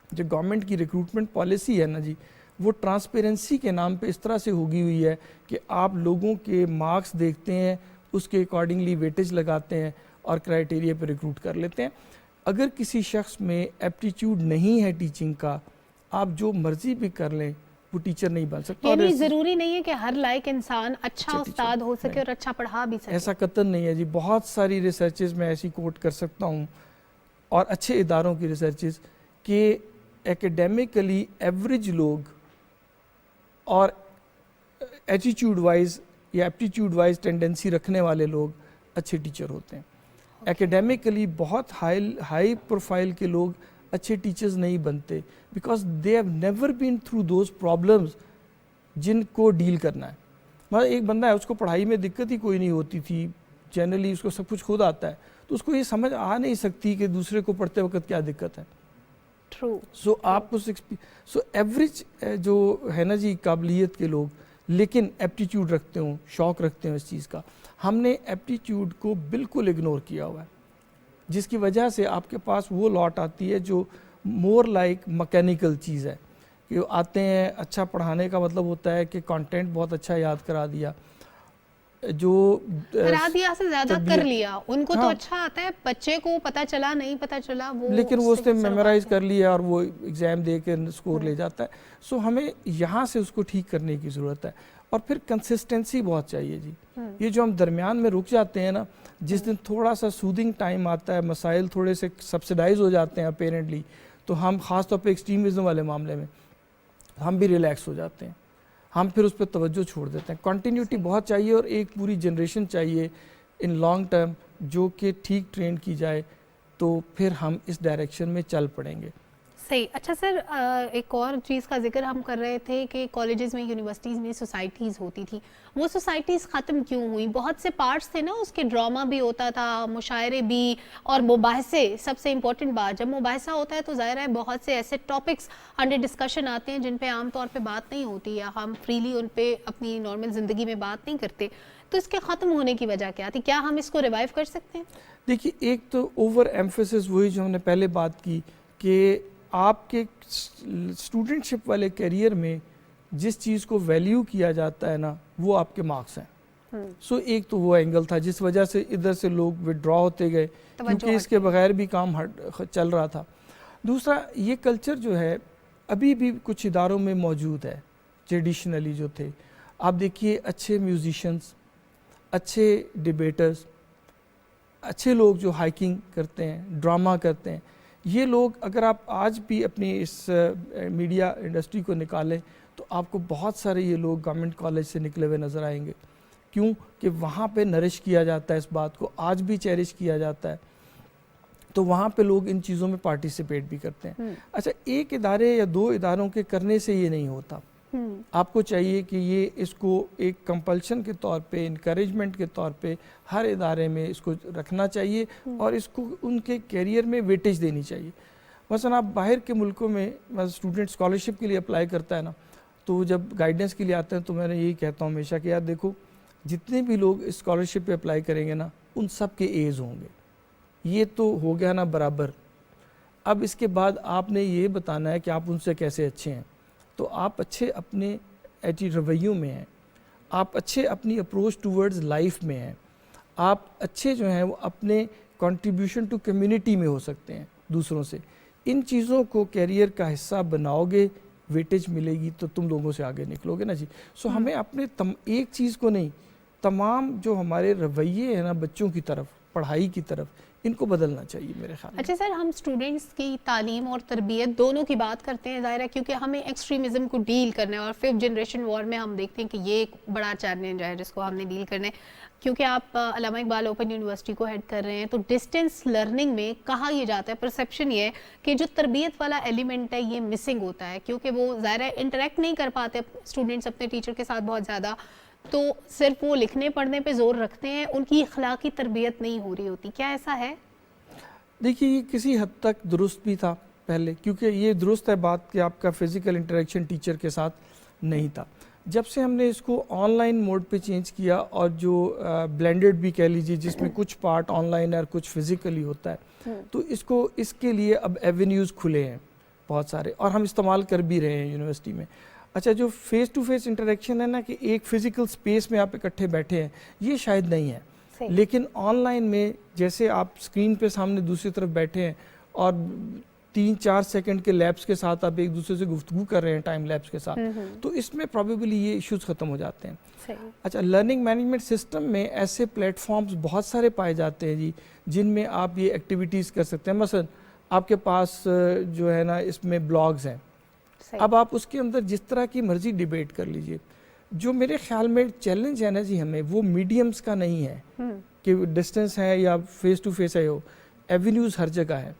[SPEAKER 4] جو گورنمنٹ کی ریکروٹمنٹ پالیسی ہے نا جی، وہ ٹرانسپیرنسی کے نام پہ اس طرح سے ہوگی ہوئی ہے کہ آپ لوگوں کے مارکس دیکھتے ہیں، اس کے اکارڈنگلی ویٹیج لگاتے ہیں اور کرائیٹیریا پہ ریکروٹ کر لیتے ہیں. اگر کسی شخص میں ایپٹیچیوڈ نہیں ہے ٹیچنگ کا، آپ جو مرضی بھی کر لیں وہ ٹیچر نہیں بن سکتا.
[SPEAKER 1] یعنی ضروری نہیں ہے کہ ہر لائق انسان اچھا استاد ہو سکے اور اچھا پڑھا بھی سکے.
[SPEAKER 4] ایسا قطعاً نہیں ہے جی. بہت ساری ریسرچز میں ایسی کوٹ کر سکتا ہوں، اور اچھے اداروں کی ریسرچز، کہ ایکیڈیمکلی ایوریج لوگ اور ایٹیٹیوڈ وائز یا ایپٹیٹیوڈ وائز ٹینڈنسی رکھنے والے لوگ اچھے ٹیچر ہوتے ہیں. ایکیڈیمکلی بہت ہائی پروفائل کے لوگ اچھے ٹیچرز نہیں بنتے، because they have never been through those problems جن کو ڈیل کرنا ہے. مطلب ایک بندہ ہے، اس کو پڑھائی میں دقت ہی کوئی نہیں ہوتی تھی، جنرلی اس کو سب کچھ خود آتا ہے، تو اس کو یہ سمجھ آ نہیں سکتی کہ دوسرے کو پڑھتے وقت کیا دقت ہے. سو آپ کو ایوریج جو ہے نا جی قابلیت کے لوگ، لیکن ایپٹیٹیوڈ رکھتے ہوں، شوق رکھتے ہوں اس چیز کا، ہم نے ایپٹیٹیوڈ کو بالکل اگنور کیا ہوا ہے، جس کی وجہ سے آپ کے پاس وہ لاٹ آتی ہے جو مور لائک مکینیکل چیز ہے، کہ آتے ہیں. اچھا پڑھانے کا مطلب ہوتا ہے کہ کانٹینٹ بہت اچھا یاد کرا دیا، جو
[SPEAKER 1] کرا دیا سے زیادہ کر لیا. ان کو تو اچھا آتا ہے، بچے کو پتہ چلا نہیں پتہ چلا، وہ
[SPEAKER 4] لیکن وہ اس نے میمورائز کر لیا اور وہ ایگزام دے کے سکور لے جاتا ہے. سو ہمیں یہاں سے اس کو ٹھیک کرنے کی ضرورت ہے. اور پھر کنسسٹنسی بہت چاہیے جی. یہ جو ہم درمیان میں رک جاتے ہیں نا، جس دن تھوڑا سا سودنگ ٹائم آتا ہے، مسائل تھوڑے سے سبسیڈائز ہو جاتے ہیں اپیرنٹلی، تو ہم خاص طور پہ ایکسٹریمزم والے معاملے میں ہم بھی ریلیکس ہو جاتے ہیں، ہم پھر اس پہ توجہ چھوڑ دیتے ہیں. کنٹینیوٹی بہت چاہیے، اور ایک پوری جنریشن چاہیے ان لانگ ٹرم جو کہ ٹھیک ٹرین کی جائے، تو پھر ہم اس ڈائریکشن میں چل پڑیں گے.
[SPEAKER 1] صحیح. اچھا سر، ایک اور چیز کا ذکر ہم کر رہے تھے کہ کالجز میں، یونیورسٹیز میں سوسائٹیز ہوتی تھی، وہ سوسائٹیز ختم کیوں ہوئی؟ بہت سے پارٹس تھے نا اس کے، ڈرامہ بھی ہوتا تھا، مشاعرے بھی، اور مباحثے. سب سے امپورٹنٹ بات، جب مباحثہ ہوتا ہے تو ظاہر ہے بہت سے ایسے ٹاپکس انڈر ڈسکشن آتے ہیں جن پہ عام طور پہ بات نہیں ہوتی، یا ہم فریلی ان پہ اپنی نارمل زندگی میں بات نہیں کرتے. تو اس کے ختم ہونے کی وجہ کیا تھی؟ کیا ہم اس کو ریوائیو کر سکتے ہیں؟
[SPEAKER 4] دیکھیے، ایک تو اوور ایمفیسس، وہی جو ہم نے پہلے بات کی، کہ آپ کے اسٹوڈنٹ شپ والے کیریئر میں جس چیز کو ویلیو کیا جاتا ہے نا، وہ آپ کے مارکس ہیں. سو ایک تو وہ اینگل تھا جس وجہ سے ادھر سے لوگ وڈرا ہوتے گئے، کیونکہ اس کے بغیر بھی کام چل رہا تھا. دوسرا، یہ کلچر جو ہے ابھی بھی کچھ اداروں میں موجود ہے، ٹریڈیشنلی جو تھے. آپ دیکھیے، اچھے میوزیشنز، اچھے ڈیبیٹرز، اچھے لوگ جو ہائکنگ کرتے ہیں، ڈرامہ کرتے ہیں، یہ لوگ اگر آپ آج بھی اپنی اس میڈیا انڈسٹری کو نکالیں تو آپ کو بہت سارے یہ لوگ گورنمنٹ کالج سے نکلے ہوئے نظر آئیں گے. کیوں کہ وہاں پہ نرش کیا جاتا ہے، اس بات کو آج بھی چیریش کیا جاتا ہے، تو وہاں پہ لوگ ان چیزوں میں پارٹیسپیٹ بھی کرتے ہیں. اچھا، ایک ادارے یا دو اداروں کے کرنے سے یہ نہیں ہوتا. آپ کو چاہیے کہ یہ اس کو ایک کمپلشن کے طور پہ، انکریجمنٹ کے طور پہ ہر ادارے میں اس کو رکھنا چاہیے، اور اس کو ان کے کیریئر میں ویٹیج دینی چاہیے. مثلا آپ باہر کے ملکوں میں اسٹوڈنٹ اسکالرشپ کے لیے اپلائی کرتا ہے نا، تو جب گائیڈنس کے لیے آتے ہیں تو میں نے یہی کہتا ہوں ہمیشہ کہ یار دیکھو، جتنے بھی لوگ اسکالرشپ پہ اپلائی کریں گے نا، ان سب کے ایز ہوں گے. یہ تو ہو گیا نا برابر. اب اس کے بعد آپ نے یہ بتانا ہے کہ آپ ان سے کیسے اچھے ہیں. تو آپ اچھے اپنے رویوں میں ہیں, آپ اچھے اپنی اپروچ ٹورڈز لائف میں ہیں, آپ اچھے جو ہیں وہ اپنے کنٹریبیوشن ٹو کمیونٹی میں ہو سکتے ہیں دوسروں سے. ان چیزوں کو کیریئر کا حصہ بناؤ گے, ویٹیج ملے گی تو تم لوگوں سے آگے نکلو گے نا جی. سو ہمیں اپنے ایک چیز کو نہیں, تمام جو ہمارے رویے ہیں نا بچوں کی طرف, پڑھائی کی طرف, ان کو بدلنا چاہیے میرے خیال میں.
[SPEAKER 1] اچھا سر, ہم اسٹوڈنٹس کی تعلیم اور تربیت دونوں کی بات کرتے ہیں ظاہر ہے, کیونکہ ہمیں ایکسٹریمزم کو ڈیل کرنا ہے, اور 5th جنریشن وار میں ہم دیکھتے ہیں کہ یہ ایک بڑا چیلنج ہے جس کو ہم نے ڈیل کرنا ہے. کیونکہ آپ علامہ اقبال اوپن یونیورسٹی کو ہیڈ کر رہے ہیں, تو ڈسٹینس لرننگ میں کہا یہ جاتا ہے, پرسیپشن یہ ہے کہ جو تربیت والا ایلیمنٹ ہے یہ مسنگ ہوتا ہے, کیونکہ وہ ظاہر ہے انٹریکٹ نہیں کر پاتے اسٹوڈنٹس اپنے ٹیچر کے ساتھ بہت زیادہ, تو صرف وہ لکھنے پڑھنے پہ زور رکھتے ہیں, ان کی اخلاقی تربیت نہیں ہو رہی ہوتی. کیا ایسا ہے؟
[SPEAKER 4] دیکھیے یہ کسی حد تک درست بھی تھا پہلے, کیونکہ یہ درست ہے بات کہ آپ کا فزیکل انٹریکشن ٹیچر کے ساتھ نہیں تھا. جب سے ہم نے اس کو آن لائن موڈ پہ چینج کیا, اور جو بلینڈڈ بھی کہہ لیجیے جس میں کچھ پارٹ آن لائن اور کچھ فزیکلی ہوتا ہے, تو اس کے لیے اب ایونیوز کھلے ہیں بہت سارے, اور ہم استعمال کر بھی رہے ہیں یونیورسٹی میں. اچھا, جو فیس ٹو فیس انٹریکشن ہے نا, کہ ایک فزیکل سپیس میں آپ اکٹھے بیٹھے ہیں, یہ شاید نہیں ہے. لیکن آن لائن میں جیسے آپ اسکرین پہ سامنے دوسری طرف بیٹھے ہیں, اور 3-4 سیکنڈ کے لیپس کے ساتھ آپ ایک دوسرے سے گفتگو کر رہے ہیں, ٹائم لیپس کے ساتھ, تو اس میں پروبیبلی یہ ایشوز ختم ہو جاتے ہیں. اچھا, لرننگ مینجمنٹ سسٹم میں ایسے پلیٹ فارمز بہت سارے پائے جاتے ہیں جی, جن میں آپ یہ ایکٹیویٹیز کر سکتے ہیں. مثلا آپ کے پاس جو ہے نا اس میں بلاگز ہیں, اب آپ اس کے اندر جس طرح کی مرضی ڈیبیٹ کر لیجئے. جو میرے خیال میں چیلنج ہے نا جی ہمیں, وہ میڈیمز کا نہیں ہے کہ ڈسٹنس ہے یا فیس ٹو فیس ہے, ہو ایونیوز ہر جگہ ہے.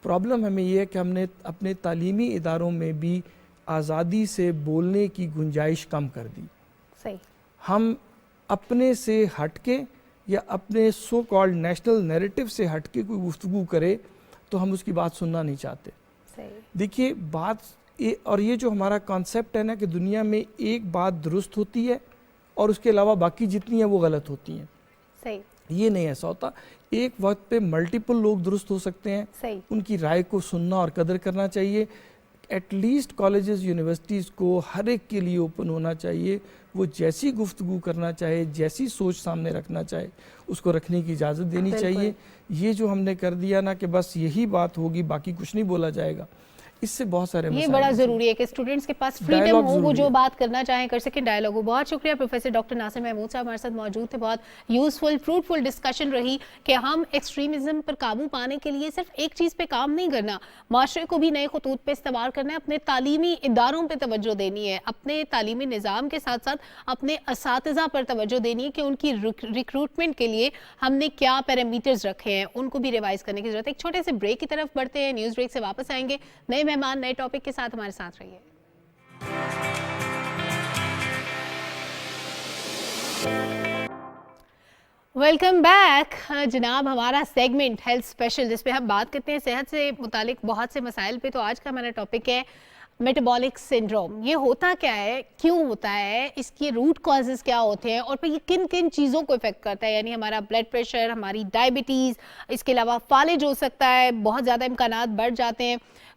[SPEAKER 4] پرابلم ہمیں یہ ہے کہ ہم نے اپنے تعلیمی اداروں میں بھی آزادی سے بولنے کی گنجائش کم کر دی. ہم اپنے سے ہٹ کے یا اپنے سو کالڈ نیشنل نیریٹو سے ہٹ کے کوئی گفتگو کرے تو ہم اس کی بات سننا نہیں چاہتے. دیکھیے بات, اور یہ جو ہمارا کانسیپٹ ہے نا کہ دنیا میں ایک بات درست ہوتی ہے اور اس کے علاوہ باقی جتنی ہیں وہ غلط ہوتی ہیں, یہ نہیں ایسا ہوتا. ایک وقت پہ ملٹیپل لوگ درست ہو سکتے ہیں, ان کی رائے کو سننا اور قدر کرنا چاہیے. ایٹ لیسٹ کالجز یونیورسٹیز کو ہر ایک کے لیے اوپن ہونا چاہیے, وہ جیسی گفتگو کرنا چاہے, جیسی سوچ سامنے رکھنا چاہے, اس کو رکھنے کی اجازت دینی چاہیے. یہ جو ہم نے کر دیا نا کہ بس یہی بات ہوگی باقی کچھ نہیں بولا جائے گا, اس سے بہت سارے
[SPEAKER 1] یہ بڑا ضروری ہے کہ اسٹوڈنٹس کے پاس فریڈم ہو, وہ جو بات کرنا چاہیں کر سکیں, ڈائلاگ ہو. بہت شکریہ پروفیسر ڈاکٹر ناصر محمود صاحب ہمارے ساتھ موجود تھے. بہت یوزفل فروٹفل ڈسکشن رہی کہ ہم ایکسٹریمزم پر قابو پانے کے لیے صرف ایک چیز پہ کام نہیں کرنا, معاشرے کو بھی نئے خطوط پہ استوار کرنا ہے, اپنے تعلیمی اداروں پہ توجہ دینی ہے, اپنے تعلیمی نظام کے ساتھ ساتھ اپنے اساتذہ پر توجہ دینی ہے کہ ان کی ریکروٹمنٹ کے لیے ہم نے کیا پیرامیٹرز رکھے ہیں, ان کو بھی ریوائز کرنے کی ضرورت ہے. ایک چھوٹے سے بریک کی طرف بڑھتے ہیں, نیوز بریک سے واپس آئیں گے. نئے مہمان نئے ٹاپک کے ساتھ ہمارے ساتھ رہیے. ویلکم بیک جناب. ہمارا سیگمنٹ ہیلتھ اسپیشل, جس پہ ہم بات کرتے ہیں صحت سے متعلق بہت سے مسائل پہ. تو آج کا ہمارا ٹاپک ہے میٹابولک سنڈروم. یہ ہوتا کیا ہے, کیوں ہوتا ہے, اس کی روٹ کازز کیا ہوتے ہیں, اور پھر یہ کن کن چیزوں کو افیکٹ کرتا ہے. یعنی ہمارا بلڈ پریشر, ہماری ڈائبٹیز, اس کے علاوہ فالج ہو سکتا ہے, بہت زیادہ امکانات بڑھ جاتے ہیں.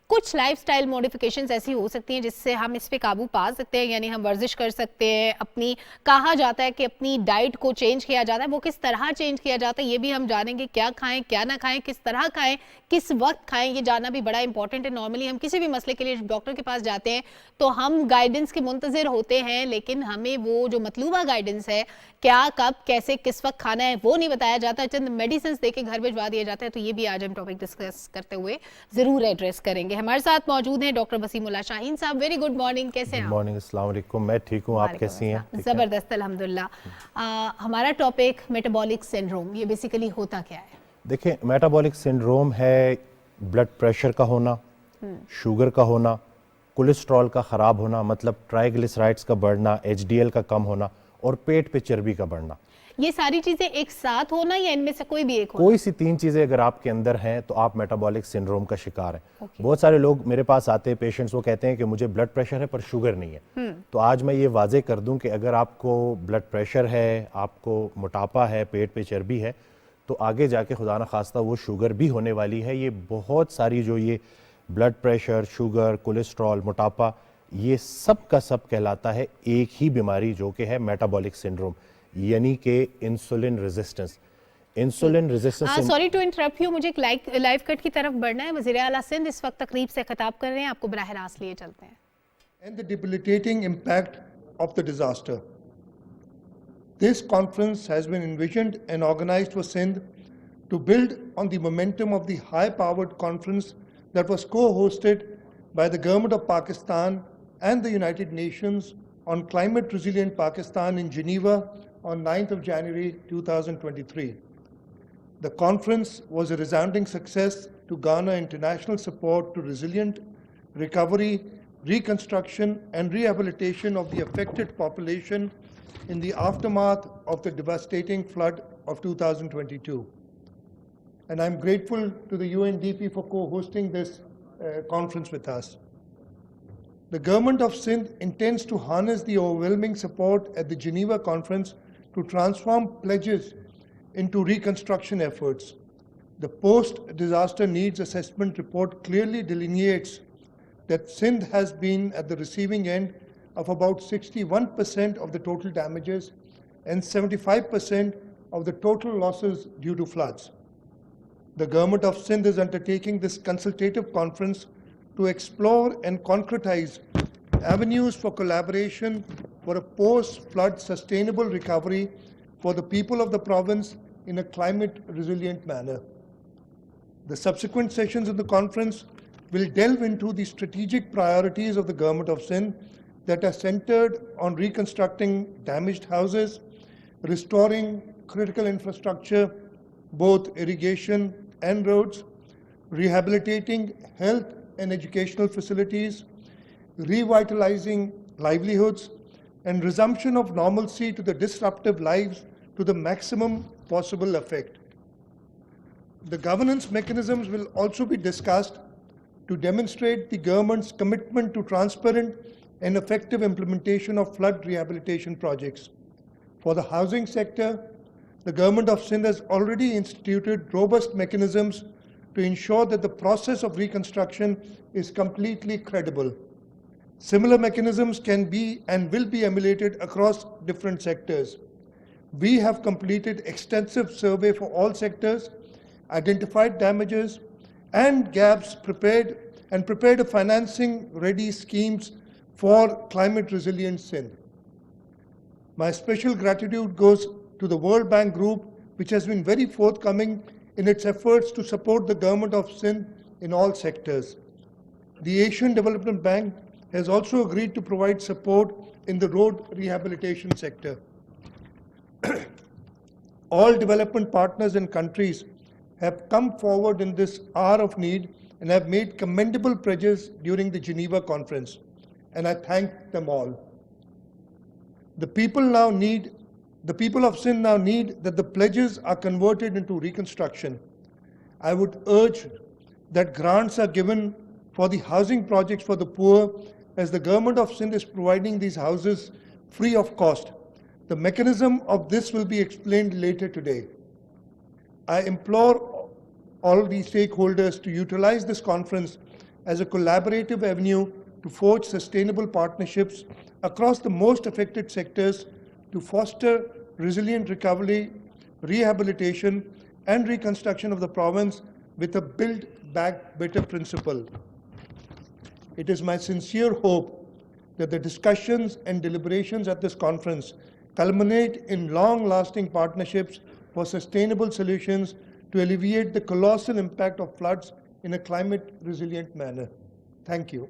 [SPEAKER 1] کچھ لائف سٹائل موڈیفیکیشنز ایسی ہو سکتی ہیں جس سے ہم اس پہ قابو پا سکتے ہیں. یعنی ہم ورزش کر سکتے ہیں, اپنی کہا جاتا ہے کہ اپنی ڈائٹ کو چینج کیا جاتا ہے. وہ کس طرح چینج کیا جاتا ہے یہ بھی ہم جانیں گے. کیا کھائیں, کیا نہ کھائیں, کس طرح کھائیں, کس وقت کھائیں, یہ جاننا بھی بڑا امپورٹنٹ ہے. نارملی ہم کسی بھی مسئلے کے لیے ڈاکٹر کے پاس جاتے ہیں تو ہم گائیڈنس کے منتظر ہوتے ہیں, لیکن ہمیں وہ جو مطلوبہ گائیڈنس ہے, کیا کب کیسے کس وقت کھانا ہے, وہ نہیں بتایا جاتا. چند میڈیسنز دے کے گھر بھجوا دیا جاتا ہے. تو یہ بھی آج ہم ٹاپک ڈسکس کرتے ہوئے ضرور ایڈریس کریں گے. ہمارے ساتھ موجود ہیں ڈاکٹر وسیم اللہ شاہین صاحب. ویری گڈ مارننگ, کیسے ہیں آپ؟
[SPEAKER 5] گڈ مارننگ, السلام علیکم. میں ٹھیک ہوں, آپ کیسی ہیں؟
[SPEAKER 1] زبردست الحمدللہ. ہمارا ٹاپک میٹابولک سنڈروم, یہ بیسیکلی ہوتا کیا ہے؟
[SPEAKER 5] دیکھیں, میٹابولک سنڈروم ہے بلڈ پریشر کا ہونا, شوگر کا ہونا, کولیسٹرول کا خراب ہونا, مطلب ٹرائیگلیسرائڈز کا بڑھنا, ایچ ڈی ایل کا کم ہونا, اور پیٹ پہ چربی کا بڑھنا.
[SPEAKER 1] یہ ساری چیزیں ایک ساتھ ہونا یا ان میں سے کوئی بھی ایک ہونا؟
[SPEAKER 5] کوئی سی 3 چیزیں اگر آپ کے اندر ہیں تو آپ میٹابولک سنڈروم کا شکار ہیں. بہت سارے لوگ میرے پاس آتے ہیں پیشنٹس, وہ کہتے ہیں کہ مجھے بلڈ پریشر ہے پر شوگر نہیں ہے. تو آج میں یہ واضح کر دوں کہ اگر آپ کو بلڈ پریشر ہے, آپ کو موٹاپا ہے, پیٹ پہ چربی ہے, تو آگے جا کے خدا نخواستہ وہ شوگر بھی ہونے والی ہے. یہ بہت ساری جو یہ بلڈ پریشر, شوگر, کولیسٹرول, موٹاپا, یہ سب کا سب کہلاتا ہے ایک ہی بیماری جو کہ ہے میٹابولک سنڈروم, یعنی کہ insulin resistance. Insulin resistance.
[SPEAKER 1] Sorry to interrupt you, مجھے ایک لائیو کٹ کی طرف بڑھنا ہے. وزیر اعلیٰ سندھ اس وقت تقریب سے خطاب کر رہے ہیں, آپ کو براہ راست لیے چلتے ہیں.
[SPEAKER 6] And the debilitating impact of the disaster. This conference has been envisioned and organized for Sindh to build on the momentum of the high-powered conference that was co-hosted by the Government of Pakistan and the United Nations on Climate Resilient Pakistan in Geneva on 9th of January 2023. The conference was a resounding success to garner international support to resilient recovery, reconstruction, and rehabilitation of the affected population in the aftermath of the devastating flood of 2022. And I'm grateful to the UNDP for co-hosting this conference with us. The Government of Sindh intends to harness the overwhelming support at the Geneva conference to transform pledges into reconstruction efforts. The post-disaster needs assessment report clearly delineates that Sindh has been at the receiving end of about 61% of the total damages and 75% of the total losses due to floods. The Government of Sindh is undertaking this consultative conference to explore and concretize avenues for collaboration for a post-flood sustainable recovery for the people of the province in a climate-resilient manner. The subsequent sessions of the conference will delve into the strategic priorities of the Government of Sindh that are centered on reconstructing damaged houses, restoring critical infrastructure, both irrigation and roads, rehabilitating health and educational facilities, revitalizing livelihoods, and resumption of normalcy to the disruptive lives to the maximum possible effect. The governance mechanisms will also be discussed to demonstrate the government's commitment to transparent and effective implementation of flood rehabilitation projects. For the housing sector, the Government of Sindh has already instituted robust mechanisms to ensure that the process of reconstruction is completely credible. Similar mechanisms can be and will be emulated across different sectors. We have completed extensive survey for all sectors, identified damages and gaps, prepared a financing-ready schemes for climate-resilient Sindh. My special gratitude goes to the World Bank Group, which has been very forthcoming in its efforts to support the Government of Sindh in all sectors. The Asian Development Bank has also agreed to provide support in the road rehabilitation sector. All development partners and countries have come forward in this hour of need and have made commendable pledges during the Geneva conference, and I thank them all. The people of Sindh now need that the pledges are converted into reconstruction. I would urge that grants are given for the housing projects for the poor, as the Government of Sindh is providing these houses free of cost. The mechanism of this will be explained later today. I implore all the stakeholders to utilize this conference as a collaborative avenue to forge sustainable partnerships across the most affected sectors to foster resilient recovery, rehabilitation, and reconstruction of the province with a Build Back Better principle. It is my sincere hope that the discussions and deliberations at this conference culminate in long-lasting partnerships for sustainable solutions to alleviate the colossal impact of floods in a climate-resilient manner. Thank you.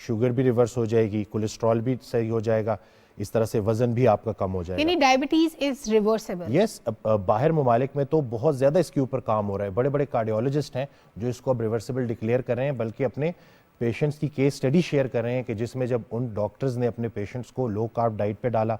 [SPEAKER 5] Sugar بھی reverse ہو جائے گی, cholesterol بھی صحیح ہو جائے گا, اس طرح سے وزن بھی آپ کا کم ہو جائے گا.
[SPEAKER 1] یعنی ڈائبٹیز از ریورسیبل.
[SPEAKER 5] یس, باہر ممالک میں تو بہت زیادہ اس کے اوپر کام ہو رہا ہے. بڑے بڑے کارڈیولوجسٹ ہیں جو اس کو اب ریورسیبل ڈکلیئر کر رہے ہیں, بلکہ اپنے پیشنٹس کی کیس اسٹڈی شیئر کر رہے ہیں کہ جس میں جب ان ڈاکٹرز نے اپنے پیشنٹس کو لو کارب ڈائٹ پہ ڈالا,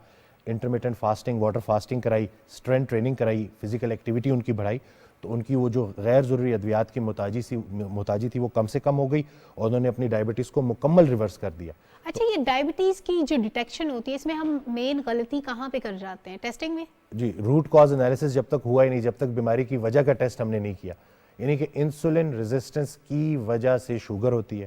[SPEAKER 5] انٹرمیٹنٹ فاسٹنگ, واٹر فاسٹنگ کرائی, اسٹرینتھ ٹریننگ کرائی, فزیکل ایکٹیویٹی ان کی بڑھائی, تو ان کی وہ جو غیر ضروری ادویات کی محتاجی تھی وہ کم سے کم ہو گئی اور انہوں نے اپنی ڈائبٹیز کو مکمل ریورس کر دیا.
[SPEAKER 1] اچھا, یہ ڈائبٹیز کی جو ڈیٹیکشن ہوتی ہے اس میں ہم مین غلطی کہاں پہ کر جاتے ہیں؟ ٹیسٹنگ میں؟
[SPEAKER 5] جی, روٹ کاز انالیسس جب تک ہوا ہی نہیں, جب تک بیماری کی وجہ کا ٹیسٹ ہم نے نہیں کیا. یعنی کہ انسولن ریزسٹنس کی وجہ سے شوگر ہوتی ہے,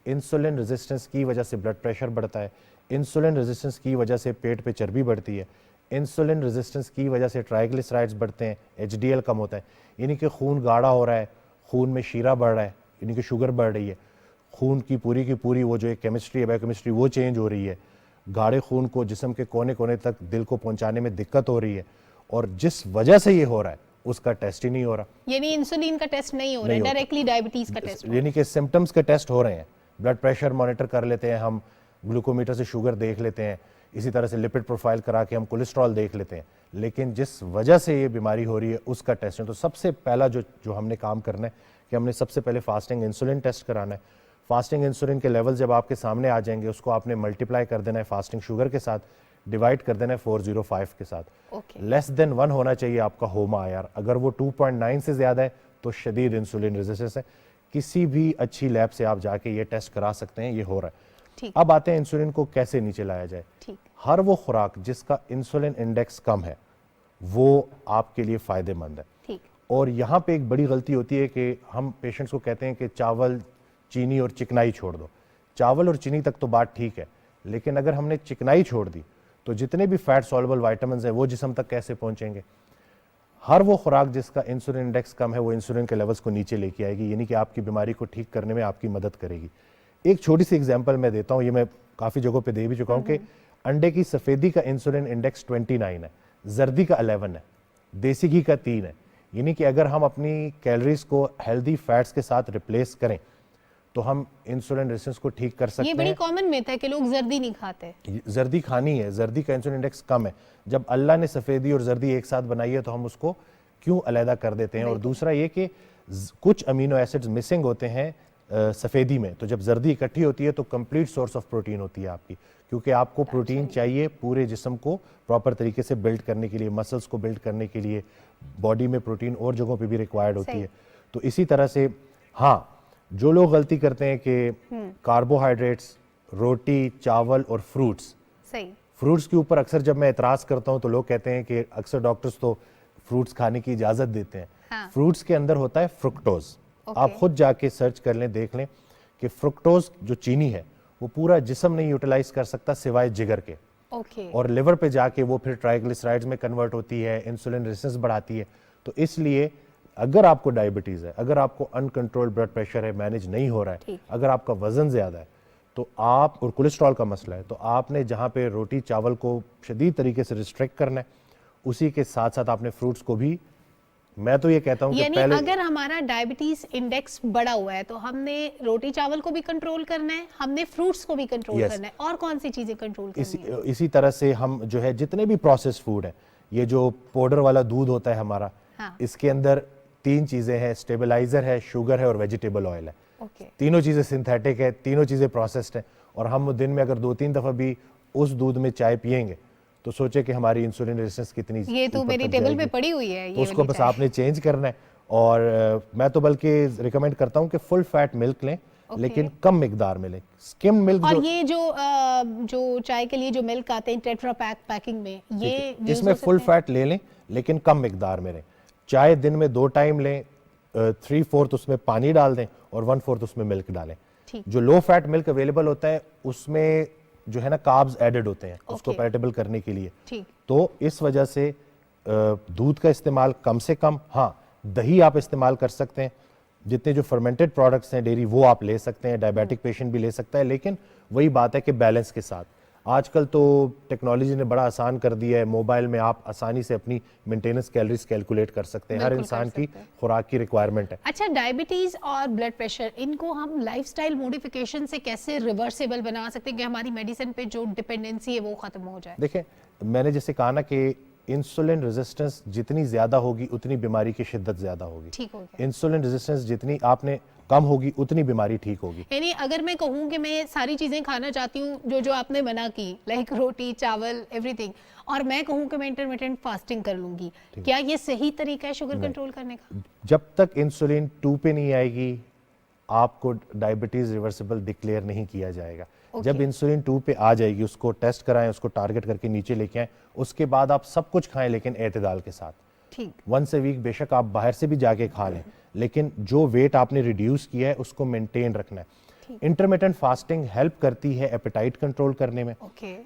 [SPEAKER 5] انسولن ریزسٹنس کی وجہ سے بلڈ پریشر بڑھتا ہے, انسولن ریزسٹنس کی وجہ سے پیٹ پہ چربی بڑھتی ہے, انسولن ریزسٹنس کی وجہ سے ٹرائیگلیسرائڈز بڑھتے ہیں, ایچ ڈی ایل کم ہوتا ہے. یعنی کہ خون گاڑھا ہو رہا ہے, خون میں شیرہ بڑھ رہا ہے, یعنی کہ شوگر بڑھ رہی ہے, خون کی پوری وہ جو ایک کیمسٹری ہے, بایو کیمسٹری, وہ چینج ہو رہی ہے, گاڑھے خون کو جسم کے کونے کونے تک دل کو پہنچانے میں دقت ہو رہی ہے, اور جس وجہ سے یہ ہو رہا ہے اس کا ٹیسٹ ہی نہیں ہو رہا.
[SPEAKER 1] یعنی انسولین کا ٹیسٹ نہیں ہو رہا ہے, ڈائریکٹلی ڈائبٹیز کا ٹیسٹ.
[SPEAKER 5] یعنی کہ سمٹمز کے ٹیسٹ ہو رہے ہیں, بلڈ پریشر مانیٹر کر لیتے ہیں ہم, گلوکومیٹر سے شوگر دیکھ لیتے ہیں, اسی طرح سے لپڈ پروفائل کرا کے ہم کولیسٹرول دیکھ لیتے ہیں, لیکن جس وجہ سے یہ بیماری ہو رہی ہے اس کا ٹیسٹ ہے. تو سب سے پہلا جو ہم نے کام کرنا ہے کہ ہم نے سب سے پہلے فاسٹنگ انسولین ٹیسٹ کرانا ہے. فاسٹنگ انسولین کے لیول جب آپ کے سامنے آ جائیں گے, اس کو آپ نے ملٹیپلائی کر دینا ہے فاسٹنگ شوگر کے ساتھ, ڈیوائڈ کر دینا ہے 405 کے ساتھ. لیس دین 1 ہونا چاہیے آپ کا ہوم آئی آر. اگر وہ 2.9 سے زیادہ ہے تو شدید انسولین ریزسٹنس ہے. کسی بھی اچھی لیب سے آپ جا کے یہ ٹیسٹ کرا سکتے ہیں, یہ ہو رہا ہے. اب آتے ہیں انسولین کو کیسے نیچے لایا جائے. ہر وہ خوراک جس کا انسولین انڈیکس کم ہے وہ آپ کے لیے فائدہ مند ہے. اور یہاں پہ ایک بڑی غلطی ہوتی ہے کہ ہم پیشنٹس کو کہتے ہیں کہ چاول, چینی اور چکنائی چھوڑ دو. چاول اور چینی تک تو بات ٹھیک ہے, لیکن اگر ہم نے چکنائی چھوڑ دی تو جتنے بھی فیٹ سولبل وائٹامنز ہیں وہ جسم تک کیسے پہنچیں گے. ہر وہ خوراک جس کا انسولین انڈیکس کم ہے وہ انسولین کے لیولز کو نیچے لے کے آئے گی, یعنی کہ آپ کی بیماری کو ٹھیک کرنے میں آپ کی مدد کرے گی. ایک چھوٹی سی ایگزامپل میں دیتا ہوں, یہ میں کافی جگہوں پہ دے بھی چکا ہوں, کہ انڈے کی سفیدی کا انسولین انڈیکس 29 ہے, زردی کا 11 ہے, دیسی گھی کا 3 ہے. یعنی کہ اگر ہم اپنی کیلریز کو ہیلدی فیٹس کے ساتھ ریپلیس کریں تو ہم انسولین ریزسٹنس کو ٹھیک کر سکتے ہیں.
[SPEAKER 1] یہ بڑی کامن میتھ ہے کہ لوگ زردی نہیں کھاتے.
[SPEAKER 5] زردی کھانی ہے, زردی کا انسولین انڈیکس کم ہے. جب اللہ نے سفیدی اور زردی ایک ساتھ بنائی ہے تو ہم اس کو کیوں علیحدہ کر دیتے ہیں. اور دوسرا یہ کہ کچھ امینو ایسڈز مسنگ ہوتے ہیں سفیدی میں, تو جب زردی اکٹھی ہوتی ہے تو کمپلیٹ سورس آف پروٹین ہوتی ہے آپ کی, کیونکہ آپ کو پروٹین چاہیے پورے جسم کو پراپر طریقے سے بلڈ کرنے کے لیے, مسلز کو بلڈ کرنے کے لیے. باڈی میں پروٹین اور جگہوں پہ بھی ریکوائرڈ ہوتی ہے. تو اسی طرح سے ہاں, جو لوگ غلطی کرتے ہیں کہ کاربوہائیڈریٹس, روٹی, چاول اور فروٹس, فروٹس کے اوپر اکثر جب میں اعتراض کرتا ہوں تو لوگ کہتے ہیں کہ اکثر ڈاکٹرز تو فروٹس کھانے کی اجازت دیتے ہیں. فروٹس کے اندر ہوتا ہے فرکٹوز. آپ خود جا کے سرچ کر لیں, دیکھ لیں کہ فرکٹوز جو چینی ہے وہ پورا جسم نہیں یوٹیلائز کر سکتا سوائے جگر کے, اور لیور پہ جا کے وہ پھر ٹرائیگلیسرائڈز میں کنورٹ ہوتی ہے, انسولین ریزسٹنس بڑھاتی ہے. تو اس لیے اگر آپ کو ڈائبٹیز ہے, اگر آپ کو انکنٹرول بلڈ پریشر ہے, مینیج نہیں ہو رہا ہے, اگر آپ کا وزن زیادہ ہے تو آپ, اور کولیسٹرول کا مسئلہ ہے, تو آپ نے جہاں پہ روٹی چاول کو شدید طریقے سے ریسٹرکٹ کرنا ہے, اسی کے ساتھ ساتھ آپ نے فروٹس کو بھی, میں تو یہ کہتا ہوں کہ
[SPEAKER 1] یعنی اگر ہمارا ڈائبٹیز انڈیکس بڑا ہوا ہے تو ہم نے روٹی چاول کو بھی کنٹرول کرنا ہے, ہم نے فروٹس کو بھی کنٹرول کرنا ہے, اور کون سی چیزیں کنٹرول کرنی ہیں.
[SPEAKER 5] اسی طرح سے ہم جو ہے جتنے بھی پروسیس فوڈ ہیں, یہ جو پاؤڈر والا دودھ ہوتا ہے ہمارا, اس کے اندر 3 چیزیں ہیں, اسٹیبلائزر ہے, شوگر ہے اور ویجیٹیبل آئل ہے. تینوں چیزیں سنتھیٹک ہے, تینوں چیزیں پروسیسڈ ہیں, اور ہم دن میں اگر 2-3 دفعہ بھی اس دودھ میں چائے پیئیں گے تو سوچے کہ ہماری انسولین ریزسٹنس کتنی,
[SPEAKER 1] یہ تو میری ٹیبل پہ پڑی ہوئی ہے,
[SPEAKER 5] اس کو بس آپ نے چینج کرنا ہے. اور میں تو بلکہ ریکمینڈ کرتا ہوں کہ فل فیٹ ملک لیں, لیکن کم مقدار میں لیں. سکم ملک,
[SPEAKER 1] اور یہ جو چائے کے لیے جو ملک آتے ہیں ٹیٹرا پیکنگ میں, یہ
[SPEAKER 5] اس میں فل فیٹ لے لیں لیکن کم مقدار میں لیں. چائے دن میں 2 ٹائم لیں, 3/4 اس میں پانی ڈال دیں اور 1/4 اس میں ملک ڈالیں. جو لو فیٹ ملک اویلیبل ہوتا ہے اس میں جو ہے نا کاربز ایڈڈ ہوتے ہیں اس کو پیلیٹیبل کرنے کے لیے, تو اس وجہ سے دودھ کا استعمال کم سے کم. ہاں, دہی آپ استعمال کر سکتے ہیں, جتنے جو فرمنٹڈ پروڈکٹس ہیں ڈیری وہ آپ لے سکتے ہیں, ڈائبیٹک پیشنٹ بھی لے سکتا ہے, لیکن وہی بات ہے کہ بیلنس کے ساتھ. آج کل تو ٹیکنالوجی نے بڑا آسان کر دیا ہے, موبائل میں آپ آسانی سے اپنی مینٹیننس کیلریز کیلکولیٹ کر سکتے ہیں, ہر انسان کی خوراک کی ریکوائرمنٹ ہے.
[SPEAKER 1] اچھا, ڈائبٹیز اور بلڈ پریشر, ان کو ہم لائف سٹائل موڈیفیکیشن سے کیسے ریورسیبل بنا سکتے ہیں کہ ہماری میڈیسن پہ جو ڈپینڈنسی ہے وہ ختم ہو جائے؟
[SPEAKER 5] دیکھیں, میں نے جیسے کہا نا کہ انسولین ریزسٹنس جتنی زیادہ ہوگی اتنی بیماری کی شدت زیادہ ہوگی.
[SPEAKER 1] ٹھیک ہو گیا.
[SPEAKER 5] انسولین ریزسٹنس جتنی آپ نے کم ہوگی اتنی بیماری ٹھیک ہوگی.
[SPEAKER 1] یعنی اگر میں کہوں کہ میں ساری چیزیں کھانا چاہتی ہوں جو آپ نے منع کی, لائک روٹی, چاول, ایوری تھنگ, اور میں کہوں کہ میں انٹرمیٹنٹ فاسٹنگ کر لوں گی, کیا یہ صحیح طریقہ ہے شوگر کنٹرول کرنے کا؟
[SPEAKER 5] جب تک انسولین 2 پہ نہیں آئے گی آپ کو ڈائبٹیز ریورسیبل ڈکلیئر نہیں کیا جائے گا. جب انسولین 2 پہ آ جائے گی, اس کو ٹیسٹ کرائیں, اس کو ٹارگٹ کر کے نیچے لے کے آئیں, اس کے بعد آپ سب کچھ کھائیں لیکن اعتدال کے ساتھ.
[SPEAKER 1] ٹھیک.
[SPEAKER 5] ونس اے ویک بے شک آپ باہر سے بھی جا کے کھا لیں, لیکن جو ویٹ آپ نے ریڈیوس کیا ہے اس کو مینٹین رکھنا ہے. انٹرمیٹنٹ فاسٹنگ ہیلپ کرتی ہے ایپیٹائٹ کنٹرول کرنے میں.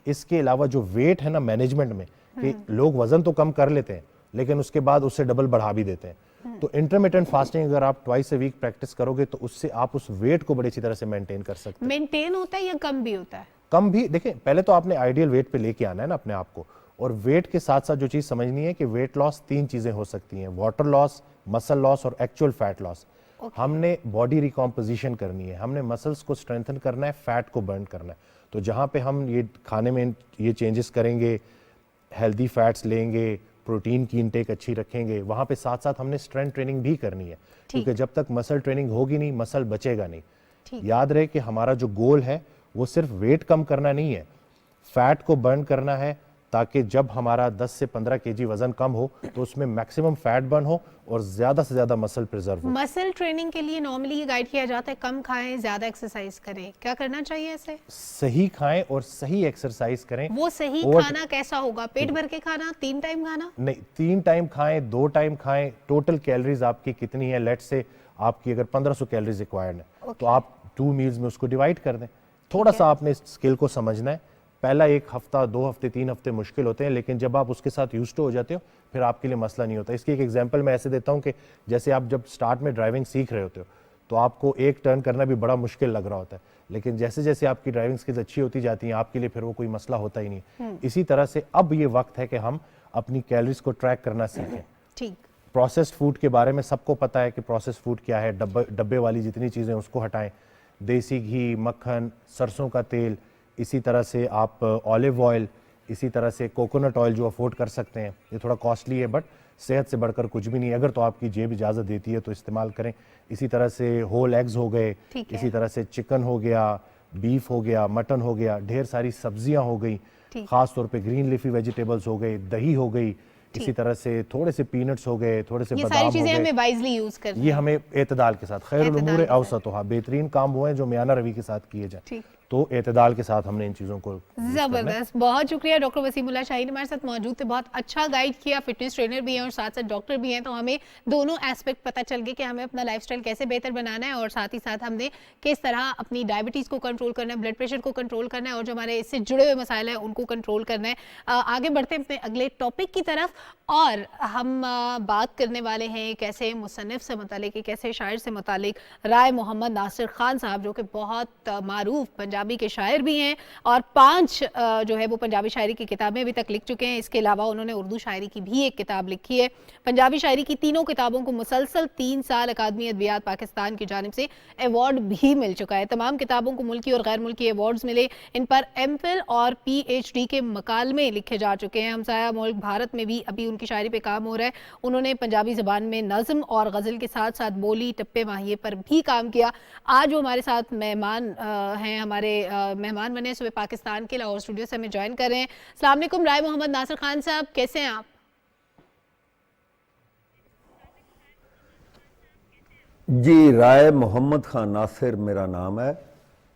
[SPEAKER 5] اس کے علاوہ جو ویٹ ہے نا مینجمنٹ میں, کہ لوگ وزن تو کم کر لیتے ہیں لیکن اس کے بعد اس سے ڈبل بڑھا بھی دیتے ہیں. تو انٹرمیٹنٹ فاسٹنگ اگر آپ ٹوائس اے ویک پریکٹس کرو گے تو اس سے آپ اس ویٹ کو بڑی اچھی طرح سے مینٹین کر سکتے ہیں.
[SPEAKER 1] مینٹین ہوتا ہے یا کم بھی ہوتا ہے؟
[SPEAKER 5] کم بھی. دیکھیں, پہلے تو آپ نے آئیڈیل ویٹ پہ لے کے آنا ہے نا اپنے آپ کو, اور ویٹ کے ساتھ ساتھ جو چیز سمجھنی ہے کہ ویٹ لاس 3 چیزیں ہو سکتی ہیں, واٹر لاس, مسل لاس اور ایکچوئل فیٹ لاس. ہم نے باڈی ریکمپوزیشن کرنی ہے, ہم نے مسلس کو اسٹرینتھن کرنا ہے, فیٹ کو برن کرنا ہے. تو جہاں پہ ہم یہ کھانے میں یہ چینجز کریں گے, ہیلدی فیٹس لیں گے, پروٹین کی انٹیک اچھی رکھیں گے, وہاں پہ ساتھ ساتھ ہم نے اسٹرینتھ ٹریننگ بھی کرنی ہے, کیونکہ جب تک مسل ٹریننگ ہوگی نہیں مسل بچے گا نہیں. یاد رہے کہ ہمارا جو گول ہے وہ صرف ویٹ کم کرنا نہیں ہے, فیٹ کو برن کرنا ہے, تاکہ جب ہمارا 10 سے 15 kg وزن کم ہو تو اس میں میکسیمم فیٹ برن ہو اور زیادہ سے زیادہ مسل پریزرو ہو.
[SPEAKER 1] مسل ٹریننگ کے لیے نارملی یہ گائیڈ کیا جاتا ہے کم کھائیں, زیادہ ایکسرسائز کریں, کیا کرنا چاہیے ایسے؟
[SPEAKER 5] صحیح کھائیں اور صحیح ایکسرسائز کریں.
[SPEAKER 1] وہ صحیح کھانا کیسا ہوگا؟ پیٹ بھر کے کھانا, 3 ٹائم کھانا؟
[SPEAKER 5] نہیں, 3 ٹائم کھائیں, 2 ٹائم کھائیں. ٹوٹل کیلریز آپ کی کتنی ہے, لیٹ سے آپ کی اگر 1500 کیلریز ریکوائرڈ ہے تو آپ 2 میلز میں اس کو ڈیوائڈ کر دیں. تھوڑا سا آپ نے اس اسکل کو سمجھنا ہے. پہلا 1 ہفتہ 2 ہفتے 3 ہفتے مشکل ہوتے ہیں, لیکن جب آپ اس کے ساتھ یوزڈ ہو جاتے ہو پھر آپ کے لیے مسئلہ نہیں ہوتا. اس کی ایک ایگزامپل میں ایسے دیتا ہوں کہ جیسے آپ جب سٹارٹ میں ڈرائیونگ سیکھ رہے ہوتے ہو تو آپ کو ایک ٹرن کرنا بھی بڑا مشکل لگ رہا ہوتا ہے, لیکن جیسے جیسے آپ کی ڈرائیونگ سکلز اچھی ہوتی جاتی ہیں آپ کے لیے پھر وہ کوئی مسئلہ ہوتا ہی نہیں. اسی طرح سے اب یہ وقت ہے کہ ہم اپنی کیلریز کو ٹریک کرنا سیکھیں.
[SPEAKER 1] ٹھیک.
[SPEAKER 5] پروسیسڈ فوڈ کے بارے میں سب کو پتہ ہے کہ پروسیسڈ فوڈ کیا ہے, ڈبے والی جتنی چیزیں اس کو ہٹائیں. دیسی گھی, مکھن, سرسوں کا تیل, اسی طرح سے آپ آلیو آئل, اسی طرح سے کوکونٹ آئل جو افورڈ کر سکتے ہیں, یہ تھوڑا کاسٹلی ہے بٹ صحت سے بڑھ کر کچھ بھی نہیں, اگر تو آپ کی جیب اجازت دیتی ہے تو استعمال کریں. اسی طرح سے ہول ایگز ہو گئے, اسی طرح سے چکن ہو گیا, بیف ہو گیا, مٹن ہو گیا, ڈھیر ساری سبزیاں ہو گئی, خاص طور پہ گرین لیفی ویجیٹیبلز ہو گئی, دہی ہو گئی, اسی طرح سے تھوڑے سے پینٹس ہو گئے, تھوڑے سے بادام ہو گئے.
[SPEAKER 1] ہمیں وائزلی یوز کرنا ہے,
[SPEAKER 5] یہ ہمیں اعتدال کے ساتھ, خیر الامور اوسطھا, بہترین کام وہ ہیں جو میانہ روی کے ساتھ کیے جائیں, تو اعتدال کے ساتھ ہم نے ان چیزوں کو.
[SPEAKER 1] زبردست, بہت شکریہ. ڈاکٹر وسیم اللہ شاہین ہمارے ساتھ موجود تھے, بہت اچھا گائیڈ کیا. فٹنس ٹرینر بھی ہیں اور ساتھ ساتھ ڈاکٹر بھی ہیں, تو ہمیں دونوں ایسپیکٹ پتہ چل گئے کہ ہمیں اپنا لائف سٹائل کیسے بہتر بنانا ہے, اور ساتھ ہی ساتھ ہم نے کس طرح اپنی ڈائبٹیز کو کنٹرول کرنا ہے, بلڈ پریشر کو کنٹرول کرنا ہے, اور جو ہمارے اس سے جڑے ہوئے مسائل ہیں ان کو کنٹرول کرنا ہے. آگے بڑھتے ہیں اپنے اگلے ٹاپک کی طرف, اور ہم بات کرنے والے ہیں ایک ایسے مصنف سے متعلق, ایک ایسے شاعر سے متعلق, رائے محمد ناصر خان صاحب, جو کہ بہت معروف پنجابی کے شاعر بھی ہیں, اور 5 جو ہے وہ پنجابی شاعری کی کتابیں ابھی تک لکھ چکے ہیں. اس کے علاوہ انہوں نے اردو شاعری کی بھی ایک کتاب لکھی ہے. پنجابی شاعری کی تینوں کتابوں کو مسلسل 3 سال اکادمی ادبیات پاکستان کی جانب سے ایوارڈ بھی مل چکا ہے. تمام کتابوں کو ملکی اور غیر ملکی ایوارڈز ملے. ان پر ایم فل اور پی ایچ ڈی کے مکالمے لکھے جا چکے ہیں. ہمسایہ ملک بھارت میں بھی ابھی ان کی شاعری پہ کام ہو رہا ہے. انہوں نے پنجابی زبان میں نظم اور غزل کے ساتھ ساتھ بولی, ٹپے, ماہیے پر بھی کام کیا. آج وہ ہمارے ساتھ مہمان ہیں, ہمارے مہمان بنے صوبے پاکستان کے لاہور اسٹوڈیو سے ہمیں جوائن کر رہے ہیں. السلام علیکم رائے محمد ناصر خان صاحب, کیسے ہیں آپ؟
[SPEAKER 7] جی, رائے محمد خان ناصر میرا نام ہے.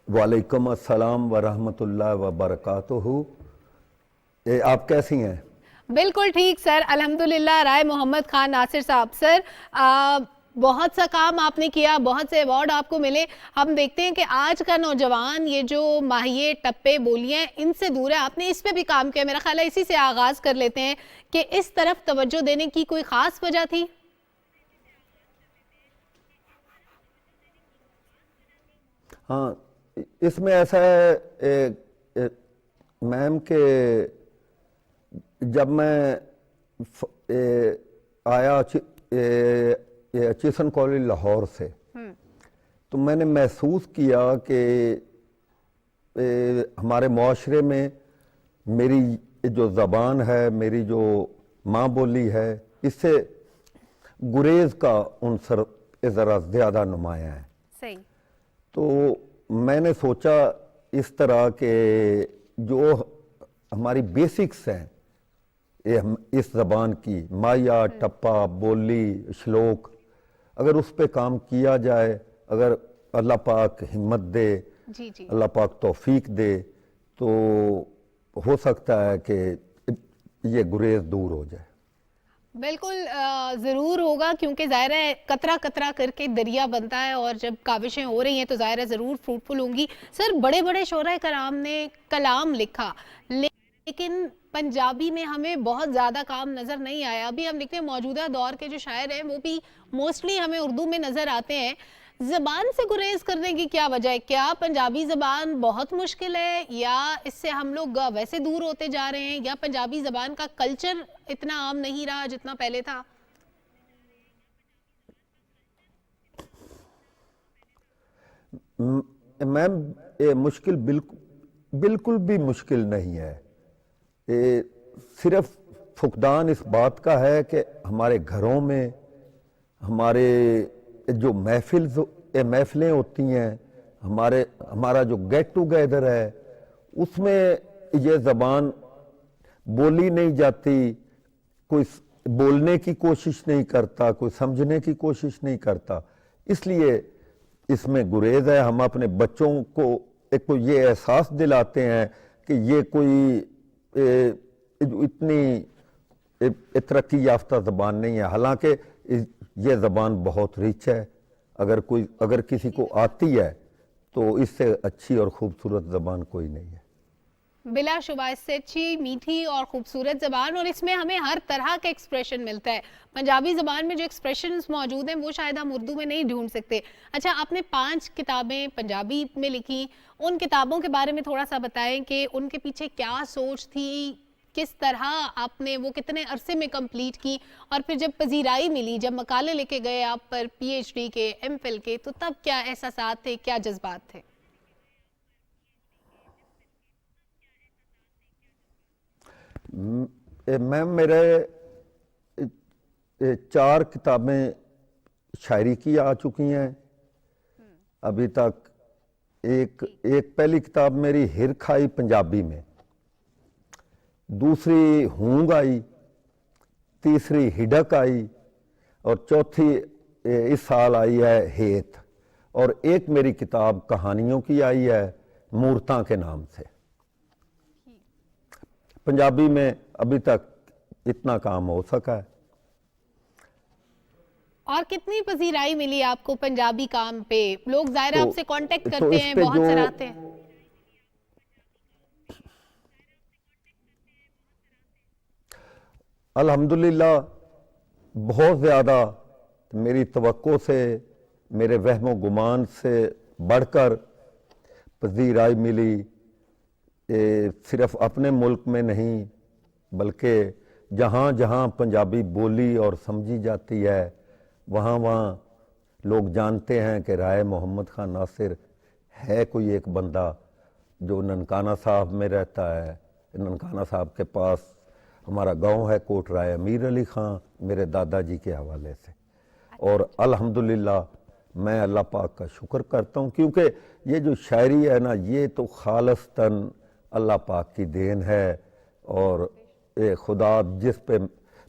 [SPEAKER 7] وعلیکم السلام ورحمۃ اللہ وبرکاتہ. آپ کیسی ہیں؟
[SPEAKER 1] بالکل ٹھیک سر, الحمدللہ. رائے محمد خان ناصر صاحب, سر بہت سا کام آپ نے کیا, بہت سے ایوارڈ آپ کو ملے. ہم دیکھتے ہیں کہ آج کا نوجوان یہ جو ماہیے, ٹپے, بولیاں, ان سے دور ہے. آپ نے اس پہ بھی کام کیا. میرا خیال ہے اسی سے آغاز کر لیتے ہیں کہ اس طرف توجہ دینے کی کوئی خاص وجہ تھی؟
[SPEAKER 7] ہاں, اس میں ایسا ہے, میم کہ جب میں آیا چیسن کالج لاہور سے تو میں نے محسوس کیا کہ ہمارے معاشرے میں میری جو زبان ہے، میری جو ماں بولی ہے، اس سے گریز کا عنصر ذرا زیادہ نمایاں ہے.
[SPEAKER 1] صحیح.
[SPEAKER 7] تو میں نے سوچا اس طرح کہ جو ہماری بیسکس ہیں اس زبان کی، مایا، ٹپا، بولی، شلوک، اگر اس پہ کام کیا جائے، اگر اللہ پاک ہمت دے، اللہ پاک توفیق دے، تو ہو سکتا ہے کہ یہ گریز دور ہو جائے.
[SPEAKER 1] بالکل ضرور ہوگا، کیونکہ ظاہر ہے قطرہ قطرہ کر کے دریا بنتا ہے، اور جب کاوشیں ہو رہی ہیں تو ظاہر ہے ضرور فروٹفل ہوں گی. سر، بڑے بڑے شعراء کرام نے کلام لکھا، لیکن پنجابی میں ہمیں بہت زیادہ کام نظر نہیں آیا. ابھی ہم دیکھتے ہیں موجودہ دور کے جو شاعر ہیں وہ بھی موسٹلی ہمیں اردو میں نظر آتے ہیں. زبان سے گریز کرنے کی کیا وجہ ہے؟ کیا پنجابی زبان بہت مشکل ہے، یا اس سے ہم لوگ ویسے دور ہوتے جا رہے ہیں، یا پنجابی زبان کا کلچر اتنا عام نہیں رہا جتنا پہلے تھا؟
[SPEAKER 7] میم مشکل بالکل بھی مشکل نہیں ہے. صرف فقدان اس بات کا ہے کہ ہمارے گھروں میں ہمارے جو محفلیں ہوتی ہیں، ہمارا جو گیٹ ٹوگیدر ہے، اس میں یہ زبان بولی نہیں جاتی، کوئی بولنے کی کوشش نہیں کرتا، کوئی سمجھنے کی کوشش نہیں کرتا. اس لیے اس میں گریز ہے. ہم اپنے بچوں کو یہ احساس دلاتے ہیں کہ یہ کوئی اتنی ترقی یافتہ زبان نہیں ہے، حالانکہ یہ زبان بہت ریچ ہے. اگر کسی کو آتی ہے تو اس سے اچھی اور خوبصورت زبان کوئی نہیں ہے.
[SPEAKER 1] بلا شبہ اس سے اچھی، میٹھی اور خوبصورت زبان، اور اس میں ہمیں ہر طرح کا ایکسپریشن ملتا ہے. پنجابی زبان میں جو ایکسپریشنز موجود ہیں وہ شاید ہم اردو میں نہیں ڈھونڈ سکتے. اچھا، آپ نے 5 کتابیں پنجابی میں لکھی، ان کتابوں کے بارے میں تھوڑا سا بتائیں کہ ان کے پیچھے کیا سوچ تھی، کس طرح آپ نے وہ کتنے عرصے میں کمپلیٹ کی، اور پھر جب پذیرائی ملی، جب مقالے لے کے گئے آپ پر پی ایچ ڈی کے، ایم فل کے، تو تب کیا احساسات تھے، کیا جذبات تھے؟
[SPEAKER 7] میم میرے 4 کتابیں شاعری کی آ چکی ہیں ابھی تک. ایک پہلی کتاب میری ہر کھائی پنجابی میں، دوسری ہونگ آئی، تیسری ہڈک آئی، اور چوتھی اس سال آئی ہے ہیت، اور ایک میری کتاب کہانیوں کی آئی ہے مورتاں کے نام سے. پنجابی میں ابھی تک اتنا کام ہو سکا ہے.
[SPEAKER 1] اور کتنی پذیرائی ملی آپ کو پنجابی کام پہ؟ لوگ ظاہر آپ سے کانٹیکٹ کرتے ہیں، بہت سراہتے ہیں.
[SPEAKER 7] الحمدللہ بہت زیادہ میری توقع سے، میرے وہم و گمان سے بڑھ کر پذیرائی ملی. صرف اپنے ملک میں نہیں بلکہ جہاں جہاں پنجابی بولی اور سمجھی جاتی ہے وہاں لوگ جانتے ہیں کہ رائے محمد خان ناصر ہے کوئی ایک بندہ جو ننکانہ صاحب میں رہتا ہے. ننکانہ صاحب کے پاس ہمارا گاؤں ہے کوٹ رائے امیر علی خان، میرے دادا جی کے حوالے سے. اور الحمدللہ میں اللہ پاک کا شکر کرتا ہوں، کیونکہ یہ جو شاعری ہے نا، یہ تو خالصتاً اللہ پاک کی دین ہے، اور خدا جس پہ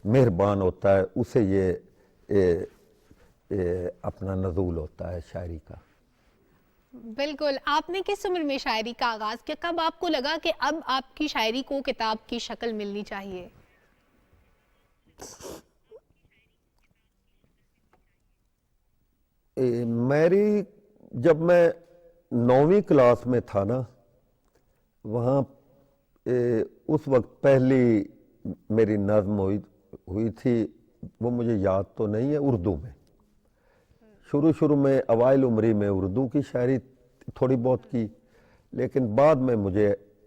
[SPEAKER 7] مہربان ہوتا ہے اسے یہ اپنا نزول ہوتا ہے شاعری کا.
[SPEAKER 1] بالکل. آپ نے کس عمر میں شاعری کا آغاز کیا؟ کب آپ کو لگا کہ اب آپ کی شاعری کو کتاب کی شکل ملنی چاہیے؟
[SPEAKER 7] جب میں 9ویں کلاس میں تھا نا، وہاں اس وقت پہلی میری نظم ہوئی تھی، وہ مجھے یاد تو نہیں ہے، اردو میں. شروع میں اوائل عمری میں اردو کی شاعری تھوڑی بہت کی، لیکن بعد میں مجھے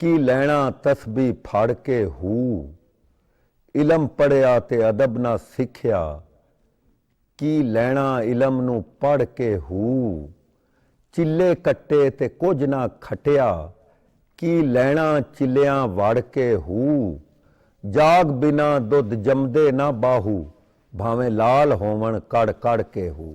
[SPEAKER 7] ਕੀ ਲੈਣਾ ਤਸਬੀਹ ਫੜ ਕੇ ਹੂ, ਇਲਮ ਪੜਿਆ ਤੇ ਅਦਬ ਨਾ ਸਿੱਖਿਆ, ਕੀ ਲੈਣਾ ਇਲਮ ਨੂੰ ਪੜ ਕੇ ਹੂ, ਚਿੱਲੇ ਕੱਟੇ ਤੇ ਕੁਝ ਨਾ ਖਟਿਆ, ਕੀ ਲੈਣਾ ਚਿੱਲਿਆਂ ਵੜ ਕੇ ਹੂ, ਜਾਗ ਬਿਨਾ ਦੁੱਧ ਜੰਮਦੇ ਨਾ ਬਾਹੂ, ਭਾਵੇਂ ਲਾਲ ਹੋਵਣ ਕੜ ਕੜ ਕੇ ਹੂ।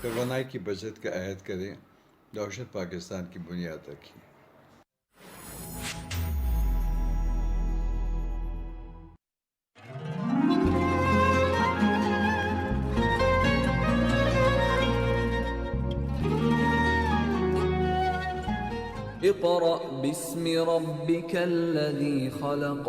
[SPEAKER 8] توانائی کی بچت کا عہد کریں، دہشت پاکستان کی بنیاد رکھی۔
[SPEAKER 9] اقرأ باسم ربك الذي خلق۔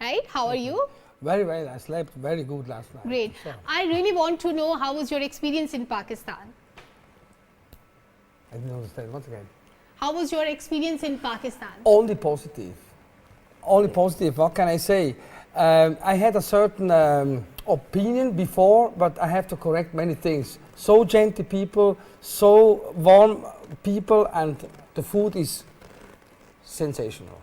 [SPEAKER 1] Right? How are you?
[SPEAKER 10] Very well. I slept very good last night.
[SPEAKER 1] Great. So. I really want to know how was your experience in Pakistan?
[SPEAKER 10] I didn't understand. Once again.
[SPEAKER 1] How was your experience in Pakistan?
[SPEAKER 10] Only positive. Only positive. What can I say? I had a certain opinion before, but I have to correct many things. So gentle people, so warm people, and the food is sensational.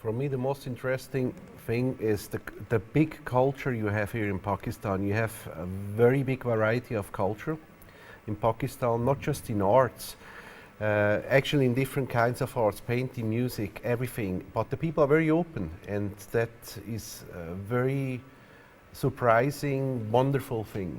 [SPEAKER 11] For me, the most interesting thing is the big culture you have here in Pakistan. You have a very big variety of culture in Pakistan, not just in arts, actually in different kinds of arts, painting, music, everything. But the people are very open, and that is a very surprising, wonderful thing.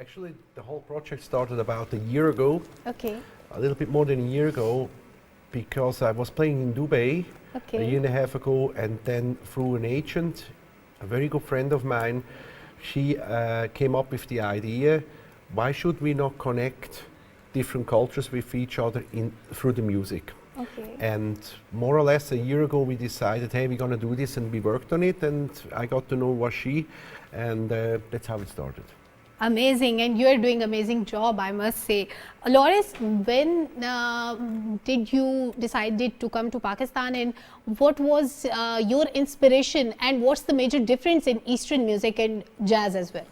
[SPEAKER 11] Actually, the whole project started about a year ago.
[SPEAKER 1] Okay.
[SPEAKER 11] A little bit more than a year ago, because I was playing in Dubai a year and a half ago, and then through an agent, a very good friend of mine, she came up with the idea, why should we not connect different cultures with each other through the music?
[SPEAKER 1] Okay.
[SPEAKER 11] And more or less a year ago we decided, hey, we're going to do this, and we worked on it, and I got to know Washi, and that's how it started.
[SPEAKER 1] Amazing, and you are doing amazing job, I must say. Loris, when did you decided to come to Pakistan, and what was your inspiration, and what's the major difference in Eastern music and jazz as well?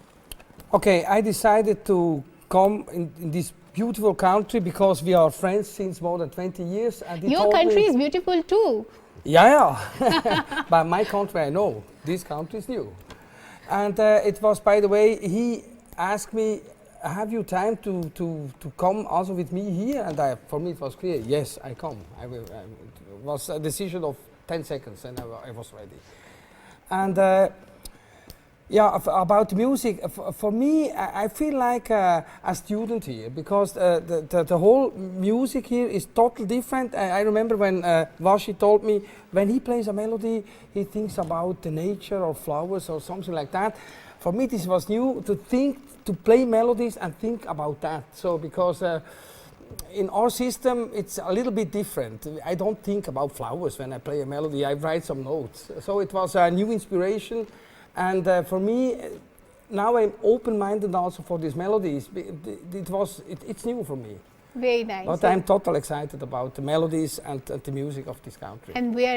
[SPEAKER 10] Okay, I decided to come in this beautiful country because we are friends since more than 20 years. And
[SPEAKER 1] Your country is beautiful too.
[SPEAKER 10] Yeah. But my country, I know. This country is new. And it was, by the way, he asked me, have you time to come also with me here? And for me it was clear, yes, I come. It was a decision of 10 seconds and I was ready. And yeah, about music, for me, I feel like a student here because the whole music here is totally different. I remember when Vashi told me, when he plays a melody, he thinks about the nature or flowers or something like that. For me, this was new to play melodies and think about that. So because in our system, it's a little bit different. I don't think about flowers when I play a melody. I write some notes. So it was a new inspiration. And for me, now I'm open-minded also for these melodies. It's new for me.
[SPEAKER 1] Very nice.
[SPEAKER 10] But I'm totally excited about the melodies and the music of this country.
[SPEAKER 1] And we are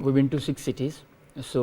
[SPEAKER 12] We went to 6 cities. So